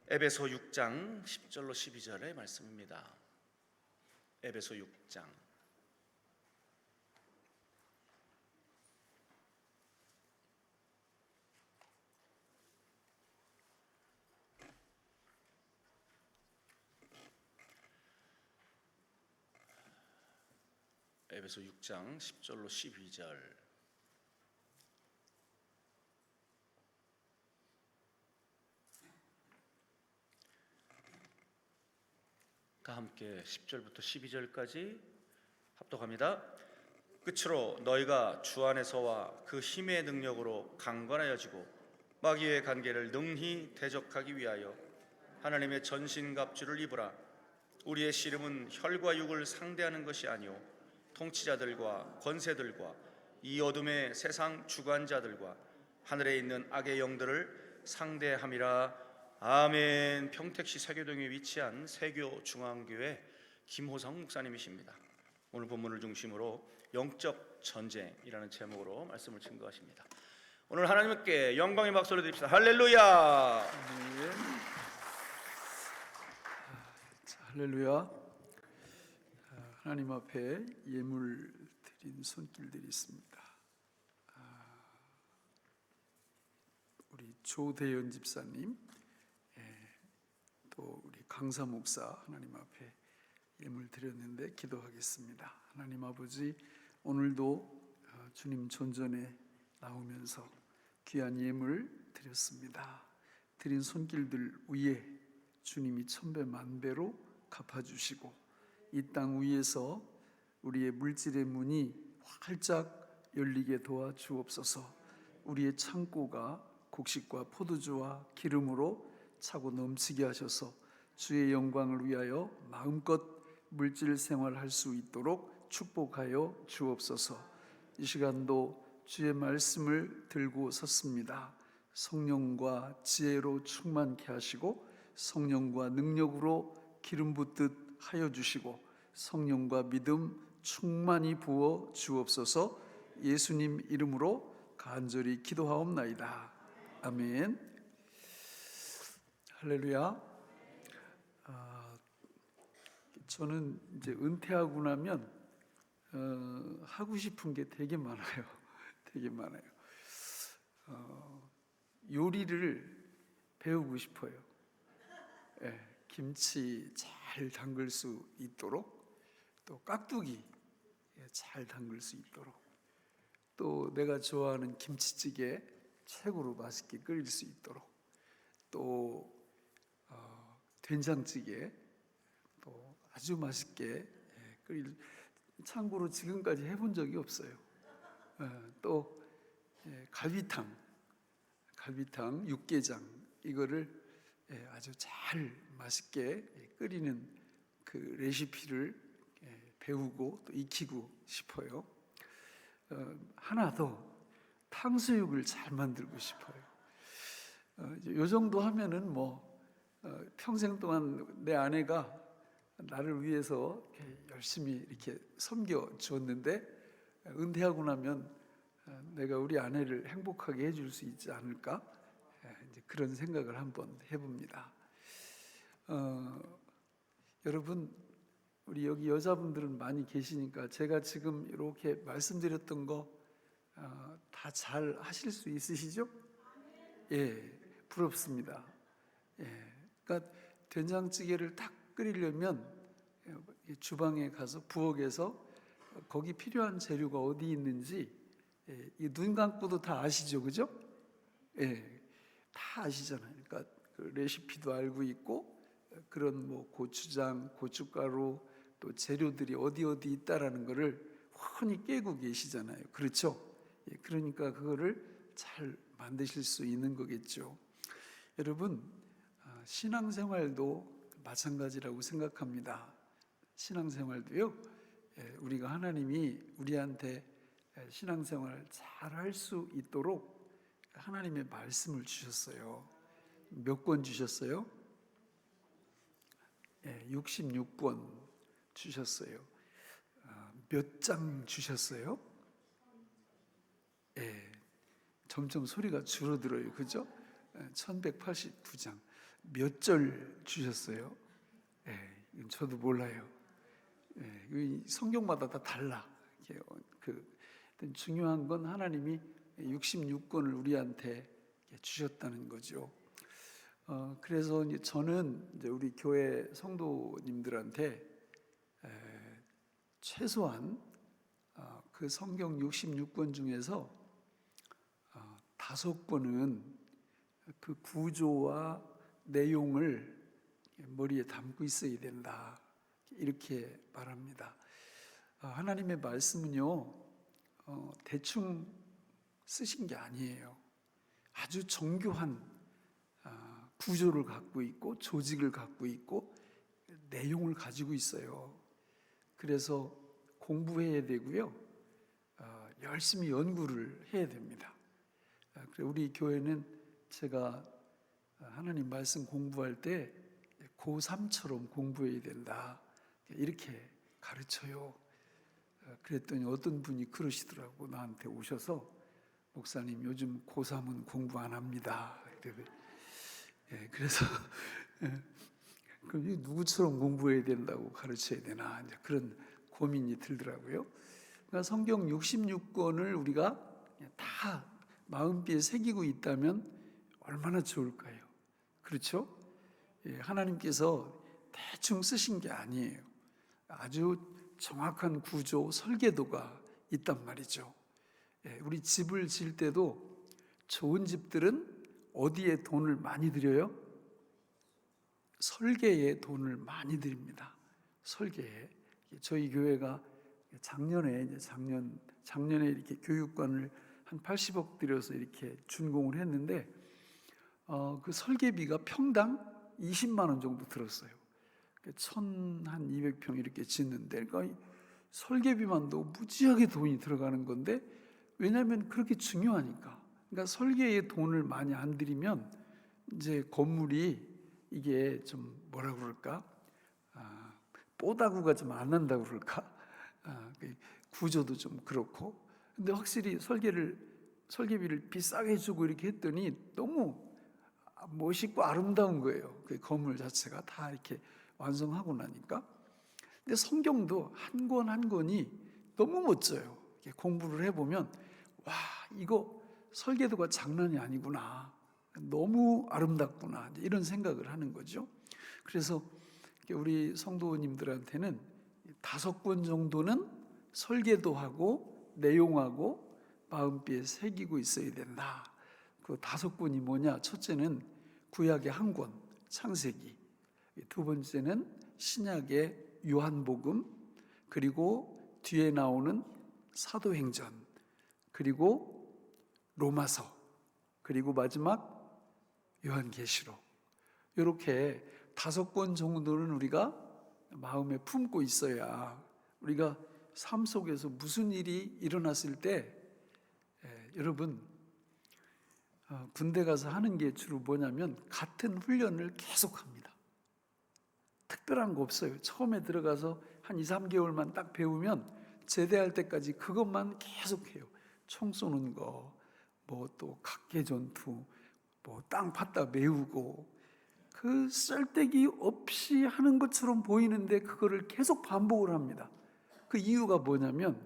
에베소 6장 10절로 12절의 말씀입니다. 에베소 6장 에베소 6장 10절로 12절. 함께 10절부터 12절까지 합독합니다. 끝으로 너희가 주 안에서와 그 힘의 능력으로 강건하여지고 마귀의 관계를 능히 대적하기 위하여 하나님의 전신갑주를 입으라. 우리의 씨름은 혈과 육을 상대하는 것이 아니요 통치자들과 권세들과 이 어둠의 세상 주관자들과 하늘에 있는 악의 영들을 상대함이라. 아멘. 평택시 세교동에 위치한 세교 중앙교회 김호성 목사님이십니다. 오늘 본문을 중심으로 영적 전쟁이라는 제목으로 말씀을 증거하십니다. 오늘 하나님께 영광의 박수를 드립시다. 할렐루야. 자, 할렐루야. 하나님 앞에 예물 드린 손길들이 있습니다. 우리 조대현 집사님, 또 우리 강사 목사 하나님 앞에 예물 드렸는데 기도하겠습니다. 하나님 아버지, 오늘도 주님 존전에 나오면서 귀한 예물 드렸습니다. 드린 손길들 위에 주님이 천배 만배로 갚아주시고 이 땅 위에서 우리의 물질의 문이 활짝 열리게 도와주옵소서. 우리의 창고가 곡식과 포도주와 기름으로 차고 넘치게 하셔서 주의 영광을 위하여 마음껏 물질 생활할 수 있도록 축복하여 주옵소서. 이 시간도 주의 말씀을 들고 섰습니다. 성령과 지혜로 충만케 하시고 성령과 능력으로 기름 붓듯 하여 주시고 성령과 믿음 충만히 부어 주옵소서. 예수님 이름으로 간절히 기도하옵나이다. 아멘. 할렐루야. 저는 이제 은퇴하고 나면 하고 싶은 게 되게 많아요. 되게 많아요. 요리를 배우고 싶어요. 김치 잘 담글 수 있도록, 또 깍두기 잘 담글 수 있도록, 또 내가 좋아하는 김치찌개 최고로 맛있게 끓일 수 있도록, 또 된장찌개 또 아주 맛있게 끓일. 참고로 지금까지 해본 적이 없어요. 또 갈비탕, 육개장 이거를 아주 잘 맛있게 끓이는 그 레시피를 배우고 또 익히고 싶어요. 하나 더, 탕수육을 잘 만들고 싶어요. 요 정도 하면은 평생 동안 내 아내가 나를 위해서 열심히 이렇게 섬겨 주었는데 은퇴하고 나면 내가 우리 아내를 행복하게 해줄 수 있지 않을까? 이제 그런 생각을 한번 해봅니다. 여러분, 우리 여기 여자분들은 많이 계시니까 제가 지금 이렇게 말씀드렸던 거 다 잘 하실 수 있으시죠? 예, 부럽습니다. 그러니까 된장찌개를 딱 끓이려면 주방에 가서 부엌에서 거기 필요한 재료가 어디 있는지 눈 감고도 다 아시죠, 그죠? 다 아시잖아요. 그러니까 그 레시피도 알고 있고 그런 고추장, 고춧가루 또 재료들이 어디 있다라는 거를 훤히 꿰고 계시잖아요. 그렇죠? 그러니까 그거를 잘 만드실 수 있는 거겠죠. 여러분, 신앙생활도 마찬가지라고 생각합니다. 신앙생활도요, 우리가 하나님이 우리한테 신앙생활을 잘 할 수 있도록 하나님의 말씀을 주셨어요. 몇 권 주셨어요? 66권 주셨어요. 몇 장 주셨어요? 점점 소리가 줄어들어요. 그죠? 1189장. 몇 절 주셨어요? 이건 저도 몰라요. 이 성경마다 다 달라. 중요한 건 하나님이 66권을 우리한테 주셨다는 거죠. 그래서 이제 저는 이제 우리 교회 성도님들한테 최소한 그 성경 66권 중에서 5권은 그 구조와 내용을 머리에 담고 있어야 된다, 이렇게 말합니다. 하나님의 말씀은요, 대충 쓰신 게 아니에요. 아주 정교한 구조를 갖고 있고 조직을 갖고 있고 내용을 가지고 있어요. 그래서 공부해야 되고요, 열심히 연구를 해야 됩니다. 우리 교회는 제가 하나님 말씀 공부할 때 고3처럼 공부해야 된다, 이렇게 가르쳐요. 그랬더니 어떤 분이 그러시더라고. 나한테 오셔서, 목사님 요즘 고3은 공부 안 합니다. 그래서 그럼 누구처럼 공부해야 된다고 가르쳐야 되나, 이제 그런 고민이 들더라고요. 그러니까 성경 66권을 우리가 다 마음비에 새기고 있다면 얼마나 좋을까요? 그렇죠? 하나님께서 대충 쓰신 게 아니에요. 아주 정확한 구조, 설계도가 있단 말이죠. 우리 집을 지을 때도 좋은 집들은 어디에 돈을 많이 들여요? 설계에 돈을 많이 들입니다. 설계에. 저희 교회가 작년에 이렇게 교육관을 한 80억 들여서 이렇게 준공을 했는데, 그 설계비가 평당 20만 원 정도 들었어요. 1,200평 이렇게 짓는데, 그러니까 설계비만도 무지하게 돈이 들어가는 건데, 왜냐하면 그렇게 중요하니까. 그러니까 설계에 돈을 많이 안 들이면 이제 건물이 이게 좀 뭐라 그럴까, 뽀다구가 좀 안 난다고 그럴까, 구조도 좀 그렇고. 근데 확실히 설계비를 비싸게 주고 이렇게 했더니 너무 멋있고 아름다운 거예요. 그 건물 자체가 다 이렇게 완성하고 나니까. 근데 성경도 한 권 한 권이 너무 멋져요. 이렇게 공부를 해보면, 와, 이거 설계도가 장난이 아니구나, 너무 아름답구나, 이런 생각을 하는 거죠. 그래서 우리 성도님들한테는 5권 정도는 설계도하고 내용하고 마음비에 새기고 있어야 된다. 그 5권이 뭐냐? 첫째는 구약의 한 권, 창세기. 두 번째는 신약의 요한복음, 그리고 뒤에 나오는 사도행전, 그리고 로마서, 그리고 마지막 요한계시록. 이렇게 5권 정도는 우리가 마음에 품고 있어야 우리가 삶 속에서 무슨 일이 일어났을 때, 여러분, 군대 가서 하는 게 주로 뭐냐면 같은 훈련을 계속합니다. 특별한 거 없어요. 처음에 들어가서 한 2, 3개월만 딱 배우면 제대할 때까지 그것만 계속해요. 총 쏘는 거, 뭐 또 각계 전투, 뭐 땅 팠다 메우고, 그 쓸데기 없이 하는 것처럼 보이는데 그거를 계속 반복을 합니다. 그 이유가 뭐냐면,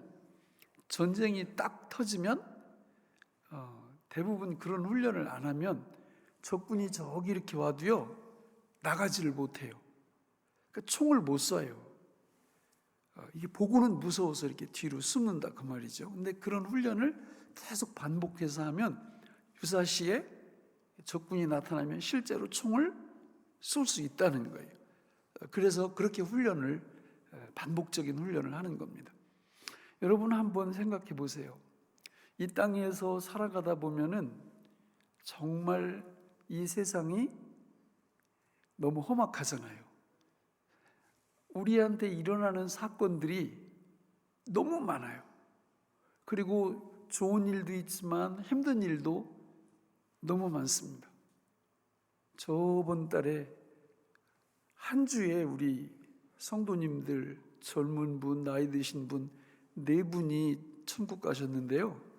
전쟁이 딱 터지면 대부분 그런 훈련을 안 하면 적군이 저기 이렇게 와도요, 나가지를 못해요. 그러니까 총을 못 쏴요. 이게 보고는 무서워서 이렇게 뒤로 숨는다, 그 말이죠. 근데 그런 훈련을 계속 반복해서 하면 유사시에 적군이 나타나면 실제로 총을 쏠 수 있다는 거예요. 그래서 그렇게 반복적인 훈련을 하는 겁니다. 여러분 한번 생각해 보세요. 이 땅에서 살아가다 보면은 정말 이 세상이 너무 험악하잖아요. 우리한테 일어나는 사건들이 너무 많아요. 그리고 좋은 일도 있지만 힘든 일도 너무 많습니다. 저번 달에 한 주에 우리 성도님들, 젊은 분, 나이 드신 분 4분이 천국 가셨는데요.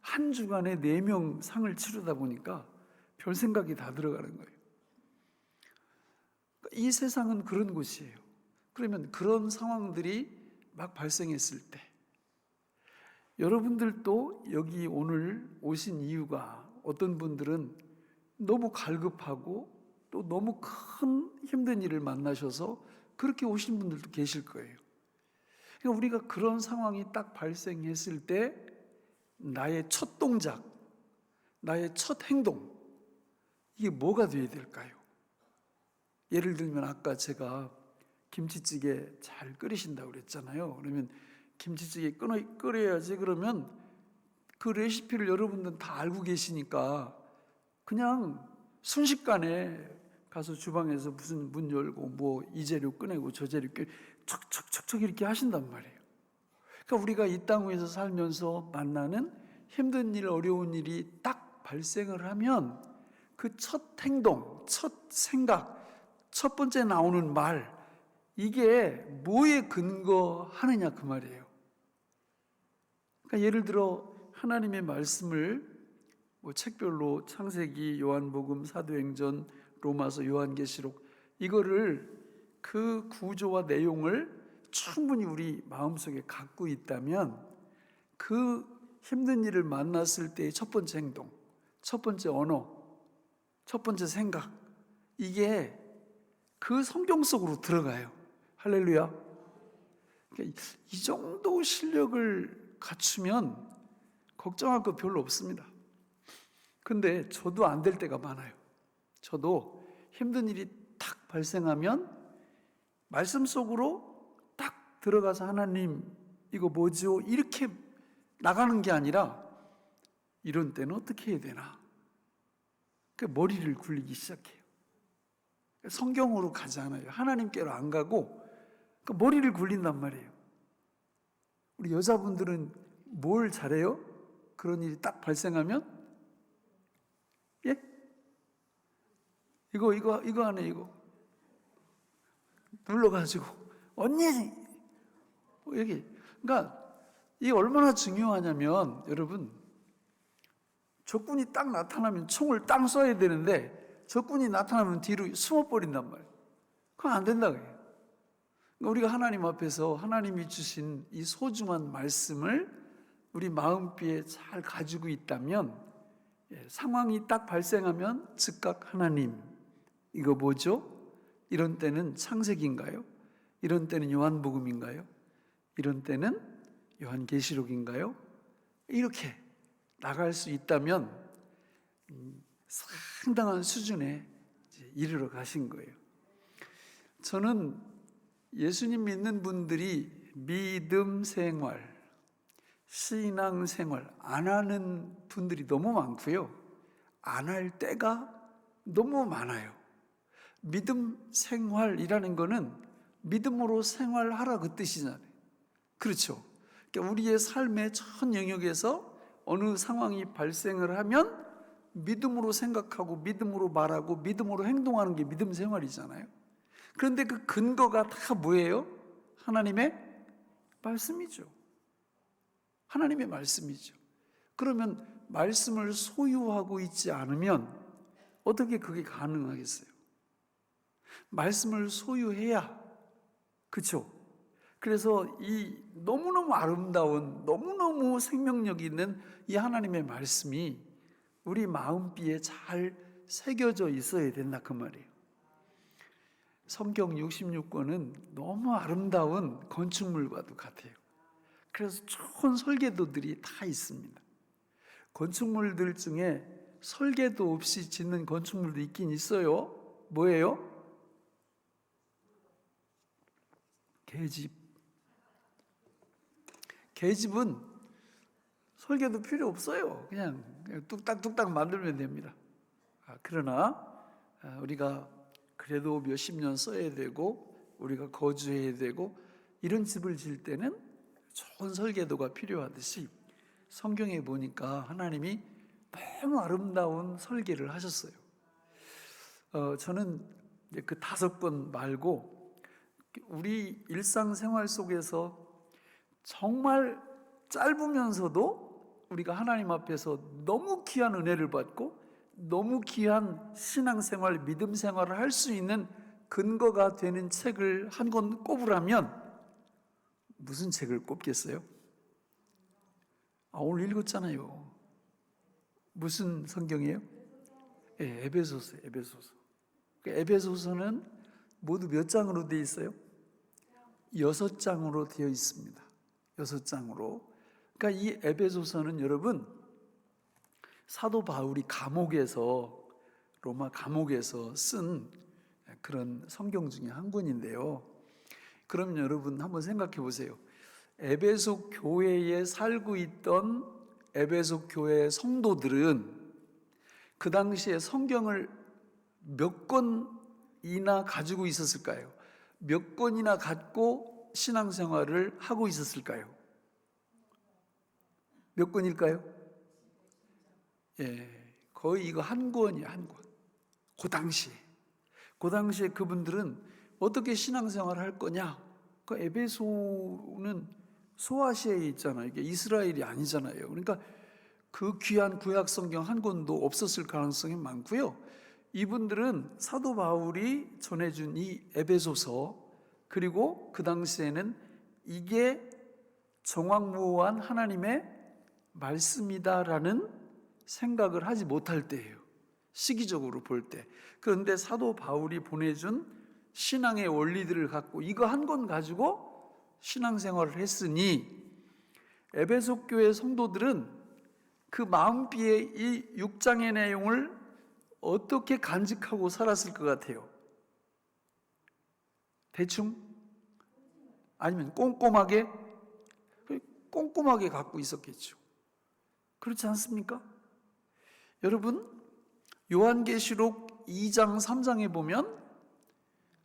한 주간에 4명 상을 치르다 보니까 별 생각이 다 들어가는 거예요. 이 세상은 그런 곳이에요. 그러면 그런 상황들이 막 발생했을 때 여러분들도 여기 오늘 오신 이유가 어떤 분들은 너무 갈급하고 또 너무 큰 힘든 일을 만나셔서 그렇게 오신 분들도 계실 거예요. 그러니까 우리가 그런 상황이 딱 발생했을 때 나의 첫 동작, 나의 첫 행동, 이게 뭐가 되어야 될까요? 예를 들면 아까 제가 김치찌개 잘 끓이신다고 그랬잖아요. 그러면 김치찌개 끓여야지 그러면 그 레시피를 여러분들은 다 알고 계시니까 그냥 순식간에 가서 주방에서 무슨 문 열고 뭐 이 재료 꺼내고 저 재료 꺼내고 척척척척 이렇게 하신단 말이에요. 그러니까 우리가 이 땅 위에서 살면서 만나는 힘든 일, 어려운 일이 딱 발생을 하면 그 첫 행동, 첫 생각, 첫 번째 나오는 말, 이게 뭐에 근거하느냐 그 말이에요. 그러니까 예를 들어 하나님의 말씀을 뭐 책별로 창세기, 요한복음, 사도행전, 로마서, 요한계시록 이거를 그 구조와 내용을 충분히 우리 마음속에 갖고 있다면 그 힘든 일을 만났을 때의 첫 번째 행동, 첫 번째 언어, 첫 번째 생각, 이게 그 성경 속으로 들어가요. 할렐루야. 그러니까 이 정도 실력을 갖추면 걱정할 거 별로 없습니다. 근데 저도 안 될 때가 많아요. 저도 힘든 일이 탁 발생하면 말씀 속으로 딱 들어가서 하나님 이거 뭐죠? 이렇게 나가는 게 아니라 이런 때는 어떻게 해야 되나? 그 머리를 굴리기 시작해요. 성경으로 가지 않아요. 하나님께로 안 가고 그 머리를 굴린단 말이에요. 우리 여자분들은 뭘 잘해요? 그런 일이 딱 발생하면 예? 이거 안에 이거 눌러가지고 언니 여기 그러니까 이게 얼마나 중요하냐면 여러분 적군이 딱 나타나면 총을 딱 쏴야 되는데 적군이 나타나면 뒤로 숨어버린단 말이에요. 그건 안 된다고 해요. 그러니까 우리가 하나님 앞에서 하나님이 주신 이 소중한 말씀을 우리 마음비에 잘 가지고 있다면 상황이 딱 발생하면 즉각 하나님 이거 뭐죠? 이런 때는 창세기인가요? 이런 때는 요한복음인가요? 이런 때는 요한계시록인가요? 이렇게 나갈 수 있다면 상당한 수준에 이르러 가신 거예요. 저는 예수님 믿는 분들이 믿음 생활, 신앙 생활 안 하는 분들이 너무 많고요. 안 할 때가 너무 많아요. 믿음 생활이라는 거는 믿음으로 생활하라 그 뜻이잖아요. 그렇죠. 그러니까 우리의 삶의 전 영역에서 어느 상황이 발생을 하면 믿음으로 생각하고 믿음으로 말하고 믿음으로 행동하는 게 믿음 생활이잖아요. 그런데 그 근거가 다 뭐예요? 하나님의 말씀이죠. 하나님의 말씀이죠. 그러면 말씀을 소유하고 있지 않으면 어떻게 그게 가능하겠어요? 말씀을 소유해야, 그렇죠? 그래서 이 너무너무 아름다운 너무너무 생명력 있는 이 하나님의 말씀이 우리 마음비에 잘 새겨져 있어야 된다 그 말이에요. 성경 66권은 너무 아름다운 건축물과도 같아요. 그래서 좋은 설계도들이 다 있습니다. 건축물들 중에 설계도 없이 짓는 건축물도 있긴 있어요. 뭐예요? 계집. 계집은 설계도 필요 없어요. 그냥 뚝딱뚝딱 만들면 됩니다. 그러나 우리가 그래도 몇십 년 써야 되고 우리가 거주해야 되고 이런 집을 지을 때는 좋은 설계도가 필요하듯이 성경에 보니까 하나님이 너무 아름다운 설계를 하셨어요. 저는 그 5권 말고 우리 일상생활 속에서 정말 짧으면서도 우리가 하나님 앞에서 너무 귀한 은혜를 받고 너무 귀한 신앙생활, 믿음 생활을 할 수 있는 근거가 되는 책을 한 권 꼽으라면 무슨 책을 꼽겠어요? 오늘 읽었잖아요. 무슨 성경이에요? 에베소서. 에베소서는 모두 몇 장으로 되어 있어요? 6장으로 되어 있습니다. 6장으로. 그러니까 이 에베소서는 여러분, 사도 바울이 로마 감옥에서 쓴 그런 성경 중에 한 권인데요. 그럼 여러분 한번 생각해 보세요. 에베소 교회에 살고 있던 에베소 교회 성도들은 그 당시에 성경을 몇 권이나 가지고 있었을까요? 몇 권이나 갖고 신앙생활을 하고 있었을까요? 몇 권일까요? 거의 이거 한 권이에요, 한 권. 그 당시에 그분들은 어떻게 신앙생활을 할 거냐? 그 에베소는 소아시아에 있잖아요. 이게 이스라엘이 아니잖아요. 그러니까 그 귀한 구약 성경 한 권도 없었을 가능성이 많고요. 이분들은 사도 바울이 전해준 이 에베소서, 그리고 그 당시에는 이게 정확무오한 하나님의 말씀이다라는 생각을 하지 못할 때예요. 시기적으로 볼 때. 그런데 사도 바울이 보내준 신앙의 원리들을 갖고 이거 한 권 가지고 신앙생활을 했으니 에베소 교회 성도들은 그 마음비에 이 6장의 내용을 어떻게 간직하고 살았을 것 같아요? 대충? 아니면 꼼꼼하게 갖고 있었겠죠. 그렇지 않습니까? 여러분, 요한계시록 2장 3장에 보면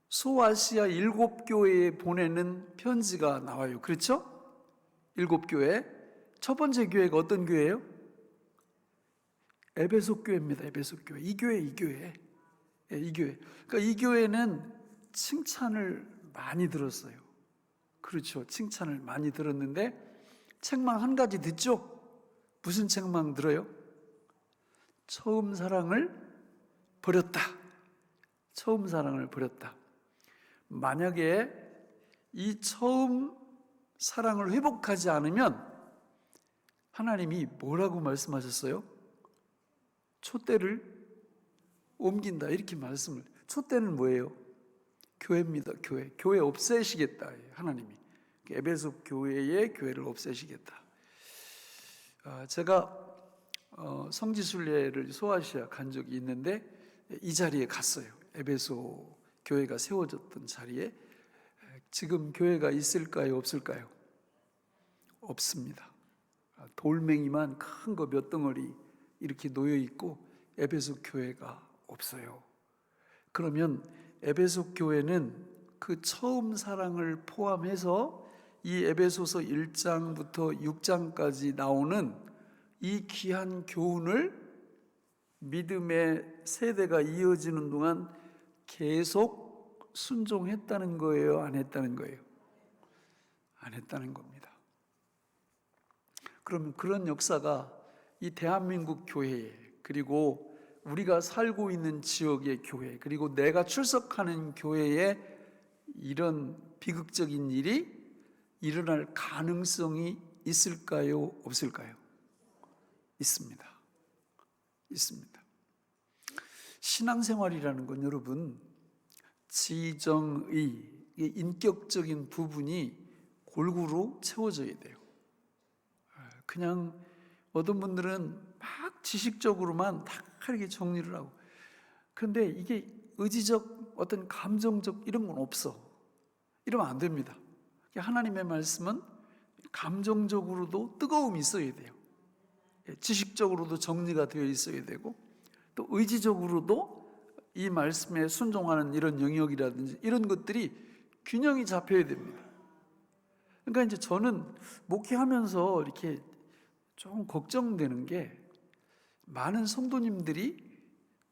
소아시아 7교회에 보내는 편지가 나와요. 그렇죠? 7교회. 첫 번째 교회가 어떤 교회예요? 에베소 교회입니다. 에베소 교회. 이 교회. 그러니까 이 교회는 칭찬을 많이 들었어요. 그렇죠. 칭찬을 많이 들었는데 책망 한 가지 듣죠? 무슨 책망 들어요? 처음 사랑을 버렸다. 처음 사랑을 버렸다. 만약에 이 처음 사랑을 회복하지 않으면 하나님이 뭐라고 말씀하셨어요? 촛대를 옮긴다, 이렇게 말씀을. 촛대는 뭐예요? 교회입니다. 교회 없애시겠다, 하나님이. 에베소 교회의 교회를 없애시겠다. 제가 성지순례를 소아시아 간 적이 있는데 이 자리에 갔어요. 에베소 교회가 세워졌던 자리에. 지금 교회가 있을까요, 없을까요? 없습니다. 돌멩이만 큰 거 몇 덩어리 이렇게 놓여 있고 에베소 교회가 없어요. 그러면 에베소 교회는 그 처음 사랑을 포함해서 이 에베소서 1장부터 6장까지 나오는 이 귀한 교훈을 믿음의 세대가 이어지는 동안 계속 순종했다는 거예요? 안 했다는 거예요? 안 했다는 겁니다. 그러면 그런 역사가 이 대한민국 교회에, 그리고 우리가 살고 있는 지역의 교회, 그리고 내가 출석하는 교회에 이런 비극적인 일이 일어날 가능성이 있을까요? 없을까요? 있습니다. 신앙생활이라는 건 여러분, 지정의, 인격적인 부분이 골고루 채워져야 돼요. 그냥 어떤 분들은 막 지식적으로만 다 이렇게 정리를 하고, 그런데 이게 의지적, 어떤 감정적 이런 건 없어. 이러면 안 됩니다. 하나님의 말씀은 감정적으로도 뜨거움이 있어야 돼요. 지식적으로도 정리가 되어 있어야 되고, 또 의지적으로도 이 말씀에 순종하는 이런 영역이라든지 이런 것들이 균형이 잡혀야 됩니다. 그러니까 이제 저는 목회하면서 이렇게 좀 걱정되는 게, 많은 성도님들이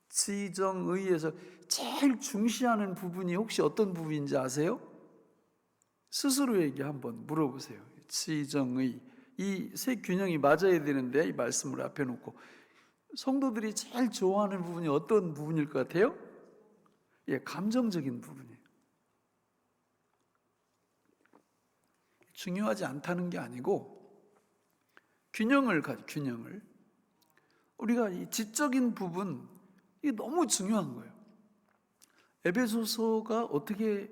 지정의에서 제일 중시하는 부분이 혹시 어떤 부분인지 아세요? 스스로에게 한번 물어보세요. 지정의, 이 세 균형이 맞아야 되는데 이 말씀을 앞에 놓고 성도들이 제일 좋아하는 부분이 어떤 부분일 것 같아요? 예, 감정적인 부분이에요. 중요하지 않다는 게 아니고 균형을 우리가 이 지적인 부분, 이게 너무 중요한 거예요. 에베소서가 어떻게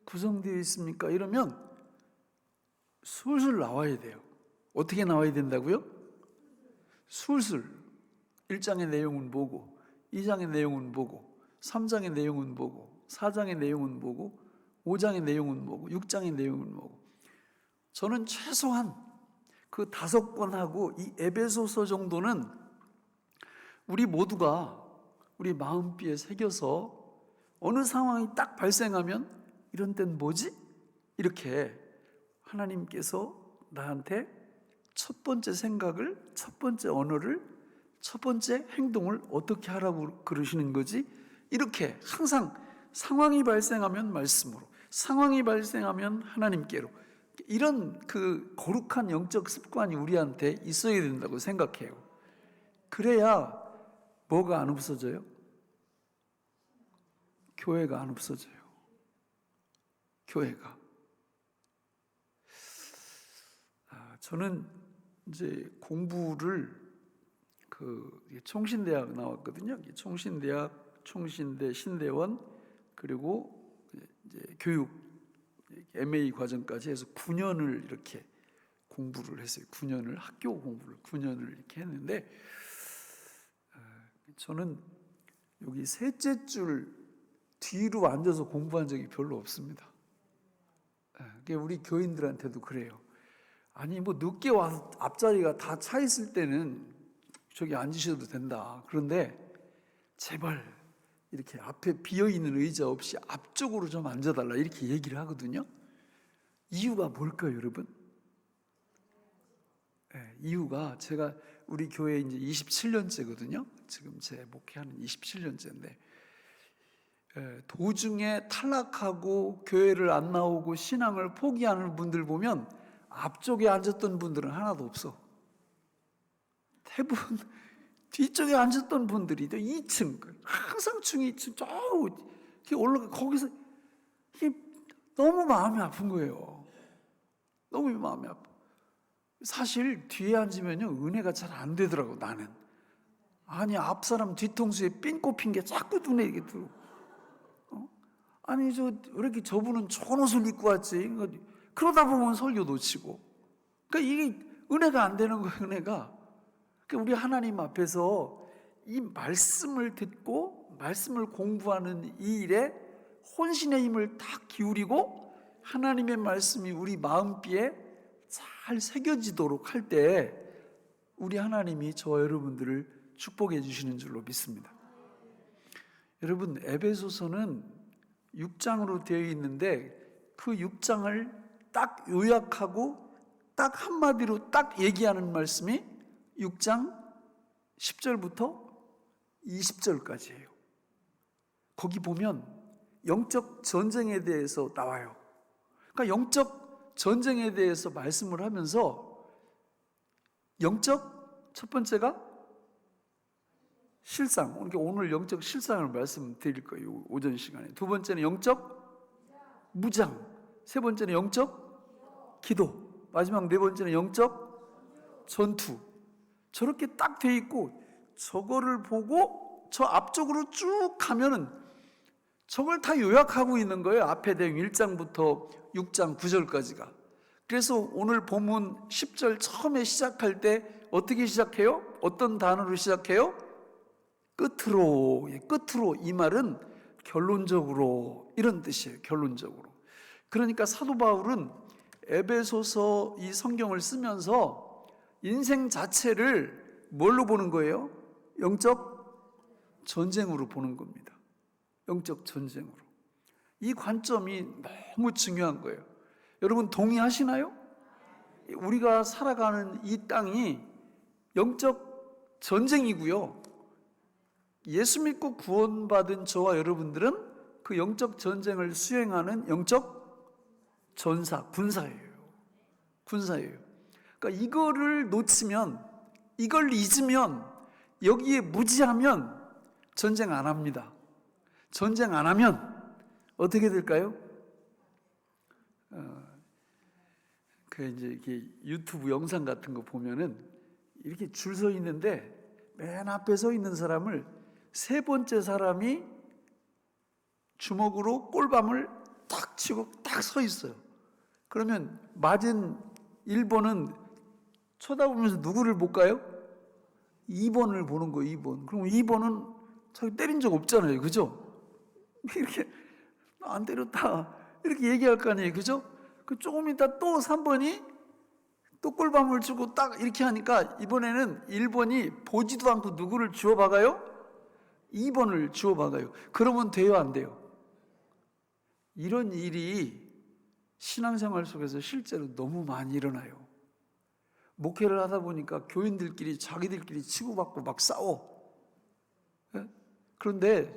구성되어 있습니까? 이러면 술술 나와야 돼요. 어떻게 나와야 된다고요? 술술. 1장의 내용은 보고, 2장의 내용은 보고, 3장의 내용은 보고, 4장의 내용은 보고, 5장의 내용은 보고, 6장의 내용은 보고. 저는 최소한 그 5권하고 이 에베소서 정도는 우리 모두가 우리 마음비에 새겨서 어느 상황이 딱 발생하면 이런 땐 뭐지? 이렇게 하나님께서 나한테 첫 번째 생각을, 첫 번째 언어를, 첫 번째 행동을 어떻게 하라고 그러시는 거지? 이렇게 항상 상황이 발생하면 말씀으로, 상황이 발생하면 하나님께로, 이런 그 거룩한 영적 습관이 우리한테 있어야 된다고 생각해요. 그래야 뭐가 안 없어져요? 교회가 안 없어져요. 교회가. 저는 이제 공부를 총신대학 나왔거든요. 총신대학, 총신대, 신대원, 그리고 이제 교육 MA 과정까지 해서 9년을 이렇게 공부를 했어요. 9년을 학교 공부를 9년을 이렇게 했는데 저는 여기 셋째 줄 뒤로 앉아서 공부한 적이 별로 없습니다. 우리 교인들한테도 그래요. 아니 뭐 늦게 와서 앞자리가 다 차 있을 때는 저기 앉으셔도 된다. 그런데 제발 이렇게 앞에 비어있는 의자 없이 앞쪽으로 좀 앉아달라 이렇게 얘기를 하거든요. 이유가 뭘까요, 여러분? 이유가 제가 우리 교회 이제 27년째거든요. 지금 제 목회하는 27년째인데 도중에 탈락하고 교회를 안 나오고 신앙을 포기하는 분들 보면 앞쪽에 앉았던 분들은 하나도 없어. 대부분 뒤쪽에 앉았던 분들이 2층, 항상 중이 2층 저 올라가 거기서 이게 너무 마음이 아픈 거예요. 너무 마음이 아파. 사실 뒤에 앉으면요 은혜가 잘 안 되더라고 나는. 아니 앞 사람 뒤통수에 핀 꼽힌 게 자꾸 눈에 이게 들어. 아니 왜 이렇게 저분은 좋은 옷을 입고 왔지? 그러다 보면 설교 놓치고. 그러니까 이게 은혜가 안 되는 거예요. 은혜가. 그러니까 우리 하나님 앞에서 이 말씀을 듣고 말씀을 공부하는 이 일에 혼신의 힘을 다 기울이고 하나님의 말씀이 우리 마음비에 잘 새겨지도록 할 때 우리 하나님이 저와 여러분들을 축복해 주시는 줄로 믿습니다. 여러분 에베소서는 6장으로 되어 있는데 그 6장을 딱 요약하고 딱 한마디로 딱 얘기하는 말씀이 6장 10절부터 20절까지예요. 거기 보면 영적 전쟁에 대해서 나와요. 그러니까 영적 전쟁에 대해서 말씀을 하면서 영적 첫 번째가 실상, 그러니까 오늘 영적 실상을 말씀드릴 거예요. 오전 시간에. 두 번째는 영적 무장, 세 번째는 영적 기도, 마지막 네 번째는 영적 전투. 저렇게 딱 돼 있고 저거를 보고 저 앞쪽으로 쭉 가면은 저걸 다 요약하고 있는 거예요. 앞에 내용 1장부터 6장 9절까지가. 그래서 오늘 본문 10절 처음에 시작할 때 어떻게 시작해요? 어떤 단어로 시작해요? 끝으로. 끝으로. 이 말은 결론적으로 이런 뜻이에요. 결론적으로. 그러니까 사도 바울은 에베소서 이 성경을 쓰면서 인생 자체를 뭘로 보는 거예요? 영적 전쟁으로 보는 겁니다. 영적 전쟁으로. 이 관점이 너무 중요한 거예요. 여러분 동의하시나요? 우리가 살아가는 이 땅이 영적 전쟁이고요. 예수 믿고 구원받은 저와 여러분들은 그 영적 전쟁을 수행하는 영적 전사, 군사예요. 군사예요. 그러니까 이거를 놓치면, 이걸 잊으면 여기에 무지하면 전쟁 안 합니다. 전쟁 안 하면 어떻게 될까요? 이제 이렇게 유튜브 영상 같은 거 보면은 이렇게 줄 서 있는데 맨 앞에 서 있는 사람을 세 번째 사람이 주먹으로 꼴밤을 딱 치고 딱 서 있어요. 그러면 맞은 1번은 쳐다보면서 누구를 볼까요? 2번을 보는 거예요. 2번. 그럼 2번은 자기 때린 적 없잖아요. 그죠? 이렇게 안 때렸다 이렇게 얘기할 거 아니에요. 그죠? 그 조금 있다 또 3번이 또 꿀밤을 주고 딱 이렇게 하니까 이번에는 1번이 보지도 않고 누구를 주워 박아요? 2번을 주워 박아요. 그러면 돼요, 안 돼요? 이런 일이 신앙생활 속에서 실제로 너무 많이 일어나요. 목회를 하다 보니까 교인들끼리 자기들끼리 치고받고 막 싸워. 그런데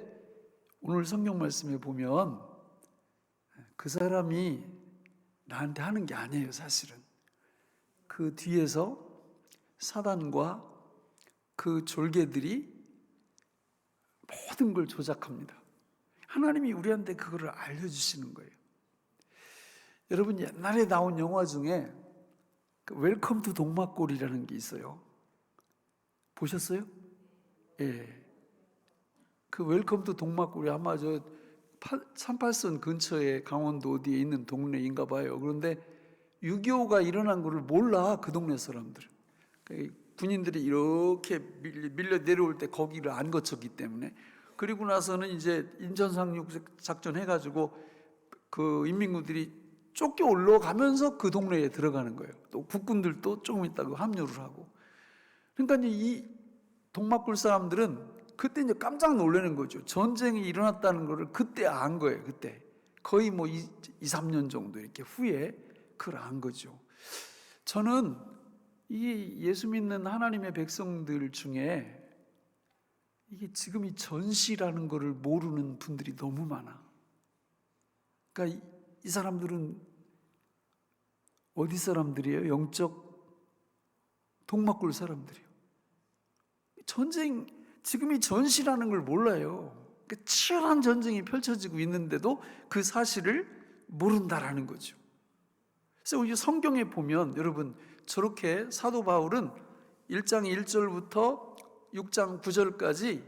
오늘 성경 말씀에 보면 그 사람이 나한테 하는 게 아니에요, 사실은. 그 뒤에서 사단과 그 졸개들이 모든 걸 조작합니다. 하나님이 우리한테 그거를 알려주시는 거예요. 여러분, 옛날에 나온 영화 중에 그 웰컴 투 동막골이라는 게 있어요. 보셨어요? 예. 그 웰컴 투 동막골이 아마 저 38선 근처에 강원도 어디에 있는 동네인가 봐요. 그런데 6.25가 일어난 것을 몰라, 그 동네 사람들은. 군인들이 이렇게 밀려 내려올 때 거기를 안 거쳤기 때문에. 그리고 나서는 이제 인천 상륙 작전 해가지고 그 인민군들이 쫓겨 올라가면서 그 동네에 들어가는 거예요. 또 국군들도 조금 있다가 합류를 하고. 그러니까 이제 이 동막골 사람들은 그때 이제 깜짝 놀라는 거죠. 전쟁이 일어났다는 거를 그때 안 거예요. 그때 거의 뭐 2, 3년 정도 이렇게 후에 그걸 안 거죠. 저는 이 예수 믿는 하나님의 백성들 중에 이게 지금 이 전시라는 거를 모르는 분들이 너무 많아. 그러니까 이 사람들은 어디 사람들이에요? 영적 동막골 사람들이에요. 전쟁, 지금 이 전시라는 걸 몰라요. 그러니까 치열한 전쟁이 펼쳐지고 있는데도 그 사실을 모른다라는 거죠. 그래서 우리 성경에 보면 여러분 저렇게 사도 바울은 1장 1절부터 6장 9절까지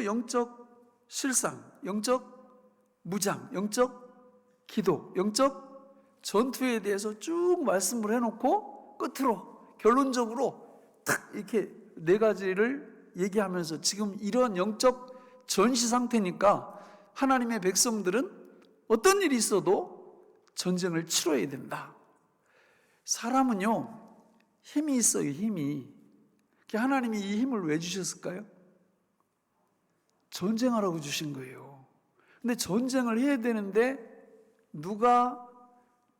영적 실상, 영적 무장, 영적 기도, 영적 전투에 대해서 쭉 말씀을 해놓고 끝으로 결론적으로 딱 이렇게 네 가지를 얘기하면서 지금 이런 영적 전시 상태니까 하나님의 백성들은 어떤 일이 있어도 전쟁을 치러야 된다. 사람은요 힘이 있어요. 힘이. 하나님이 이 힘을 왜 주셨을까요? 전쟁하라고 주신 거예요. 근데 전쟁을 해야 되는데 누가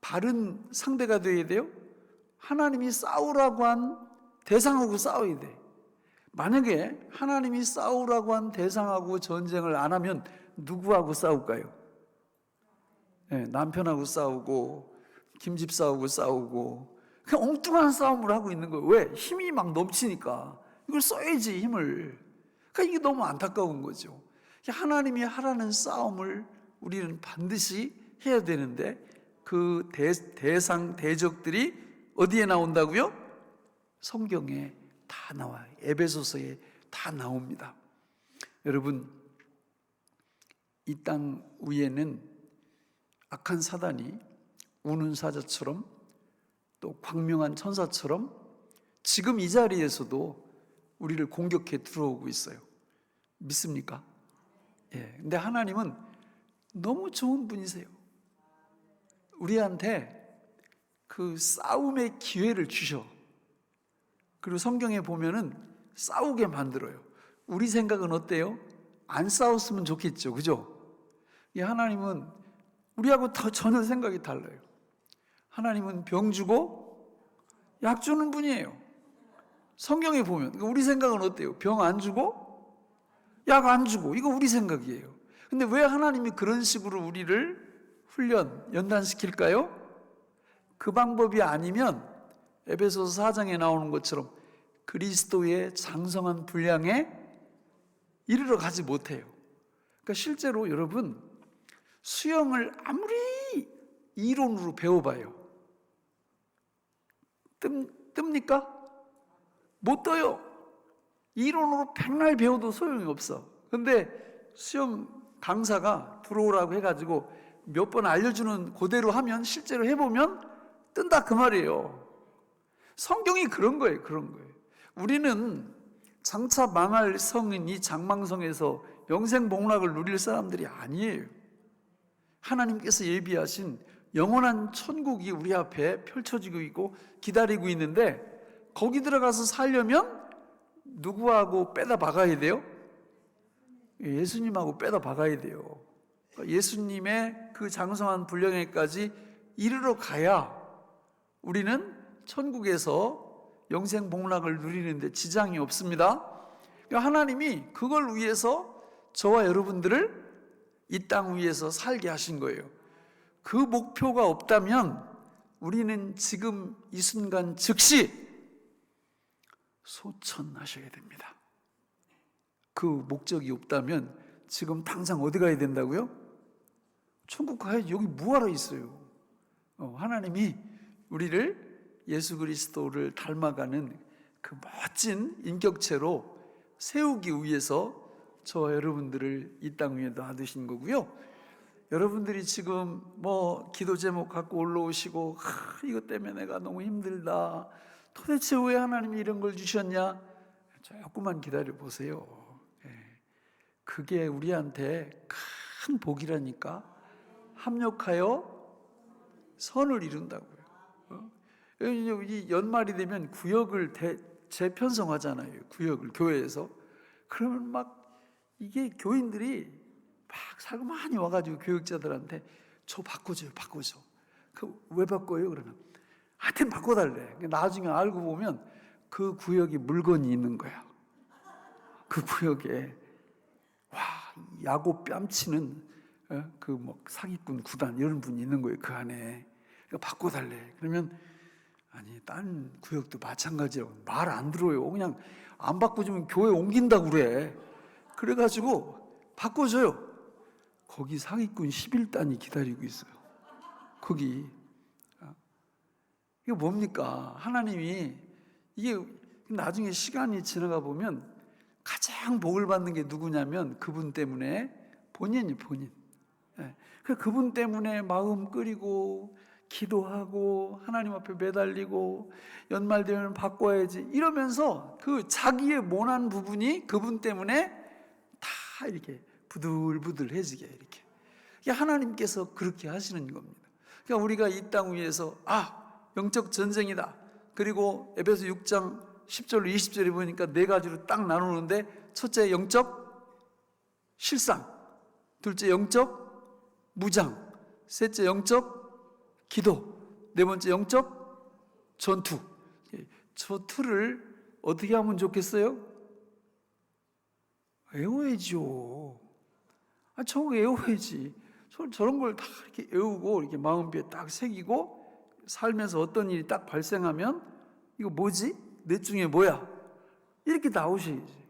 바른 상대가 되어야 돼요? 하나님이 싸우라고 한 대상하고 싸워야 돼. 만약에 하나님이 싸우라고 한 대상하고 전쟁을 안 하면 누구하고 싸울까요? 네, 남편하고 싸우고 김집사하고 싸우고 그냥 엉뚱한 싸움을 하고 있는 거예요. 왜? 힘이 막 넘치니까 이걸 써야지 힘을. 그러니까 이게 너무 안타까운 거죠. 하나님이 하라는 싸움을 우리는 반드시 해야 되는데 그 대상 대적들이 어디에 나온다고요? 성경에 다 나와요. 에베소서에 다 나옵니다. 여러분, 이 땅 위에는 악한 사단이 우는 사자처럼 또 광명한 천사처럼 지금 이 자리에서도 우리를 공격해 들어오고 있어요. 믿습니까? 예. 근데 하나님은 너무 좋은 분이세요. 우리한테 그 싸움의 기회를 주셔. 그리고 성경에 보면은 싸우게 만들어요. 우리 생각은 어때요? 안 싸웠으면 좋겠죠. 그죠? 이 하나님은 우리하고 전혀 생각이 달라요. 하나님은 병 주고 약 주는 분이에요. 성경에 보면 우리 생각은 어때요? 병 안 주고 약 안 주고 이거 우리 생각이에요. 근데 왜 하나님이 그런 식으로 우리를 연단시킬까요? 그 방법이 아니면 에베소서 4장에 나오는 것처럼 그리스도의 장성한 분량에 이르러 가지 못해요. 그러니까 실제로 여러분, 수영을 아무리 이론으로 배워봐요. 뜹니까? 못 떠요. 이론으로 백날 배워도 소용이 없어. 근데 수영 강사가 들어오라고 해가지고 몇 번 알려주는 그대로 하면 실제로 해보면 뜬다 그 말이에요. 성경이 그런 거예요. 그런 거예요. 우리는 장차 망할 성인 이 장망성에서 영생복락을 누릴 사람들이 아니에요. 하나님께서 예비하신 영원한 천국이 우리 앞에 펼쳐지고 있고 기다리고 있는데, 거기 들어가서 살려면 누구하고 빼다 박아야 돼요? 예수님하고 빼다 박아야 돼요. 예수님의 그 장성한 분량에까지 이르러 가야 우리는 천국에서 영생복락을 누리는데 지장이 없습니다. 하나님이 그걸 위해서 저와 여러분들을 이 땅 위에서 살게 하신 거예요. 그 목표가 없다면 우리는 지금 이 순간 즉시 소천하셔야 됩니다. 그 목적이 없다면 지금 당장 어디 가야 된다고요? 천국 가야지. 여기 뭐하러 있어요? 하나님이 우리를 예수 그리스도를 닮아가는 그 멋진 인격체로 세우기 위해서 저와 여러분들을 이 땅 위에 놔두신 거고요. 여러분들이 지금 뭐 기도 제목 갖고 올라오시고, 이것 때문에 내가 너무 힘들다, 도대체 왜 하나님이 이런 걸 주셨냐, 조금만 기다려 보세요. 그게 우리한테 큰 복이라니까. 합력하여 선을 이룬다고요. 이 연말이 되면 구역을 재편성하잖아요. 구역을 교회에서. 그러면 막 이게 교인들이 막 사고 많이 와가지고 교육자들한테 저 바꿔줘요, 바꿔줘. 왜 바꿔요? 그러면 하여튼 바꿔달래. 나중에 알고 보면 그 구역에 물건이 있는 거야. 그 구역에 야구 뺨치는 그 뭐 사기꾼 구단 이런 분이 있는 거예요. 그 안에. 그러니까 바꿔달래. 그러면 아니, 딴 구역도 마찬가지라고 말 안 들어요. 그냥 안 바꿔주면 교회 옮긴다고 그래. 그래가지고 바꿔줘요. 거기 사기꾼 11단이 기다리고 있어요. 거기. 이게 뭡니까? 하나님이 이게 나중에 시간이 지나가 보면 가장 복을 받는 게 누구냐면 그분 때문에 본인. 그분 때문에 마음 끓이고 기도하고 하나님 앞에 매달리고 연말 되면 바꿔야지 이러면서 그 자기의 모난 부분이 그분 때문에 다 이렇게 부들부들해지게 이렇게. 하나님께서 그렇게 하시는 겁니다. 그러니까 우리가 이 땅 위에서 영적 전쟁이다. 그리고 에베소 6장 10절로 20절에 보니까 네 가지로 딱 나누는데, 첫째 영적 실상, 둘째 영적 무장, 셋째 영적 기도, 네 번째 영적 전투. 저 틀을 어떻게 하면 좋겠어요? 외워야죠. 저거 외워야지. 저런 걸 다 이렇게 외우고 이렇게 마음비에 딱 새기고 살면서 어떤 일이 딱 발생하면 이거 뭐지? 넷 중에 뭐야? 이렇게 나오셔야지.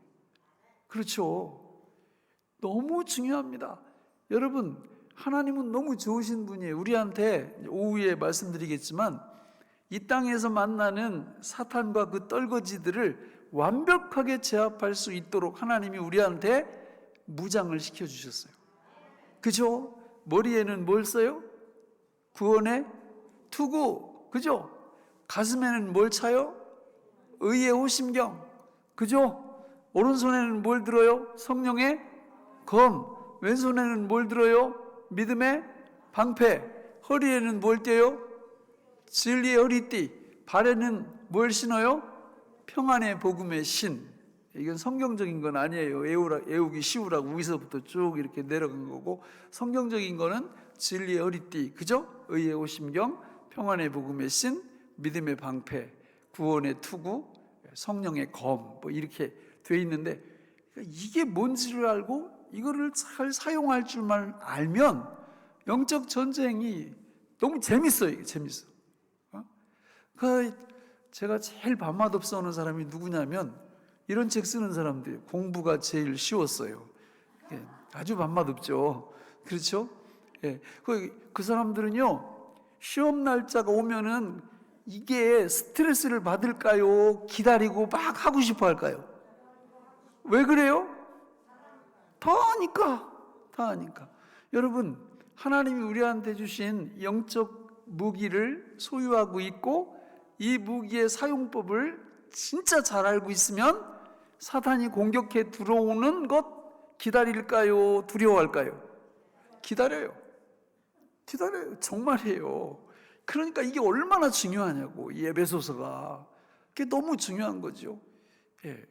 그렇죠. 너무 중요합니다. 여러분, 하나님은 너무 좋으신 분이에요. 우리한테 오후에 말씀드리겠지만 이 땅에서 만나는 사탄과 그 떨거지들을 완벽하게 제압할 수 있도록 하나님이 우리한테 무장을 시켜주셨어요. 그죠? 머리에는 뭘 써요? 구원의 투구. 그죠? 가슴에는 뭘 차요? 의의 호심경. 그죠? 오른손에는 뭘 들어요? 성령의 검. 왼손에는 뭘 들어요? 믿음의 방패. 허리에는 뭘 떼요? 진리의 허리띠. 발에는 뭘 신어요? 평안의 복음의 신. 이건 성경적인 건 아니에요. 외우기 쉬우라고 위서부터 쭉 이렇게 내려간 거고, 성경적인 거는 진리의 허리띠, 그죠? 의의 호심경, 평안의 복음의 신, 믿음의 방패, 구원의 투구, 성령의 검, 뭐 이렇게 돼 있는데, 이게 뭔지를 알고 이거를 잘 사용할 줄만 알면 영적 전쟁이 너무 재밌어요. 이게 재밌어. 제가 제일 밥맛 없어 하는 사람이 누구냐면 이런 책 쓰는 사람들이 공부가 제일 쉬웠어요. 예, 아주 밥맛 없죠. 그렇죠? 예, 그 사람들은요 시험 날짜가 오면은 이게 스트레스를 받을까요? 기다리고 막 하고 싶어 할까요? 왜 그래요? 다 아니까. 여러분, 하나님이 우리한테 주신 영적 무기를 소유하고 있고 이 무기의 사용법을 진짜 잘 알고 있으면 사탄이 공격해 들어오는 것 기다릴까요? 두려워할까요? 기다려요. 정말이에요. 그러니까 이게 얼마나 중요하냐고, 이 에베소서가. 그게 너무 중요한 거죠. 예.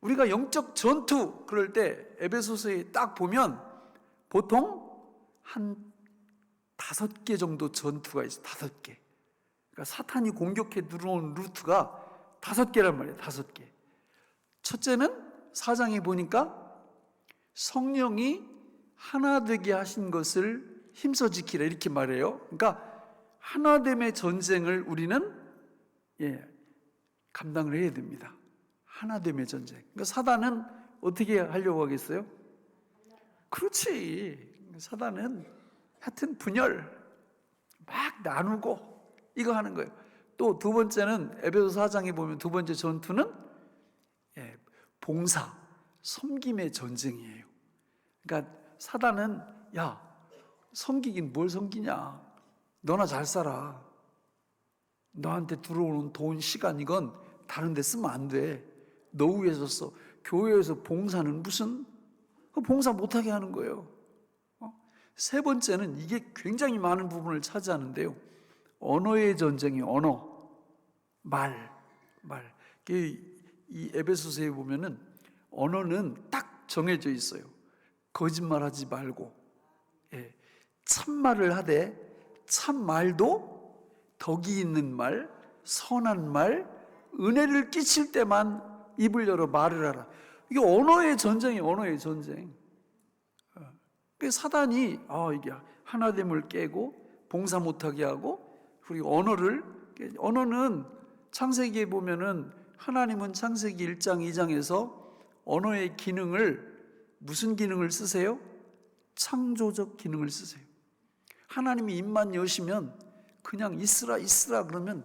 우리가 영적 전투 그럴 때 에베소서에 딱 보면 보통 한 5개 정도 전투가 있어요. 5개. 그러니까 사탄이 공격해 들어온 루트가 5개란 말이에요. 5개. 첫째는 4장에 보니까 성령이 하나 되게 하신 것을 힘써 지키라 이렇게 말해요. 그러니까 하나됨의 전쟁을 우리는 감당을 해야 됩니다. 하나됨의 전쟁. 그러니까 사단은 어떻게 하려고 하겠어요? 그렇지. 사단은 하여튼 분열 막 나누고 이거 하는 거예요. 또 두 번째는 에베소 4장에 보면 두 번째 전투는 봉사, 섬김의 전쟁이에요. 그러니까 사단은 야, 섬기긴 뭘 섬기냐? 너나 잘 살아. 너한테 들어오는 돈, 시간 이건 다른 데 쓰면 안 돼. 너 위해서 써. 교회에서 봉사는 무슨 봉사 못하게 하는 거예요. 세 번째는 이게 굉장히 많은 부분을 차지하는데요. 언어의 전쟁이 언어, 말. 이 에베소서에 보면은 언어는 딱 정해져 있어요. 거짓말하지 말고, 참말을 하되 참말도 덕이 있는 말, 선한 말, 은혜를 끼칠 때만 입을 열어 말을 하라. 이게 언어의 전쟁이에요. 언어의 전쟁. 사단이 이게 하나됨을 깨고 봉사 못하게 하고 그리고 언어는 창세기에 보면은 하나님은 창세기 1장 2장에서 언어의 기능을 무슨 기능을 쓰세요? 창조적 기능을 쓰세요. 하나님이 입만 여시면 그냥 있으라 그러면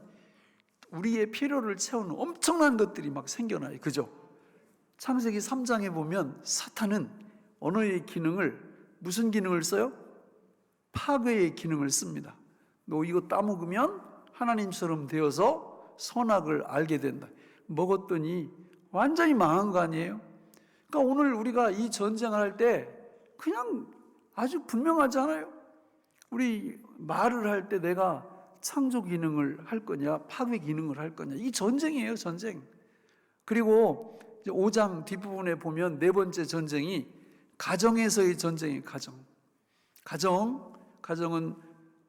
우리의 필요를 채우는 엄청난 것들이 막 생겨나요. 그죠? 창세기 3장에 보면 사탄은 언어의 기능을 무슨 기능을 써요? 파괴의 기능을 씁니다. 너 이거 따먹으면 하나님처럼 되어서 선악을 알게 된다. 먹었더니 완전히 망한 거 아니에요? 그러니까 오늘 우리가 이 전쟁을 할 때 그냥 아주 분명하지 않아요? 우리 말을 할 때 내가 창조 기능을 할 거냐, 파괴 기능을 할 거냐. 이 전쟁이에요, 전쟁. 그리고 5장 뒷부분에 보면 네 번째 전쟁이 가정에서의 전쟁이에요, 가정은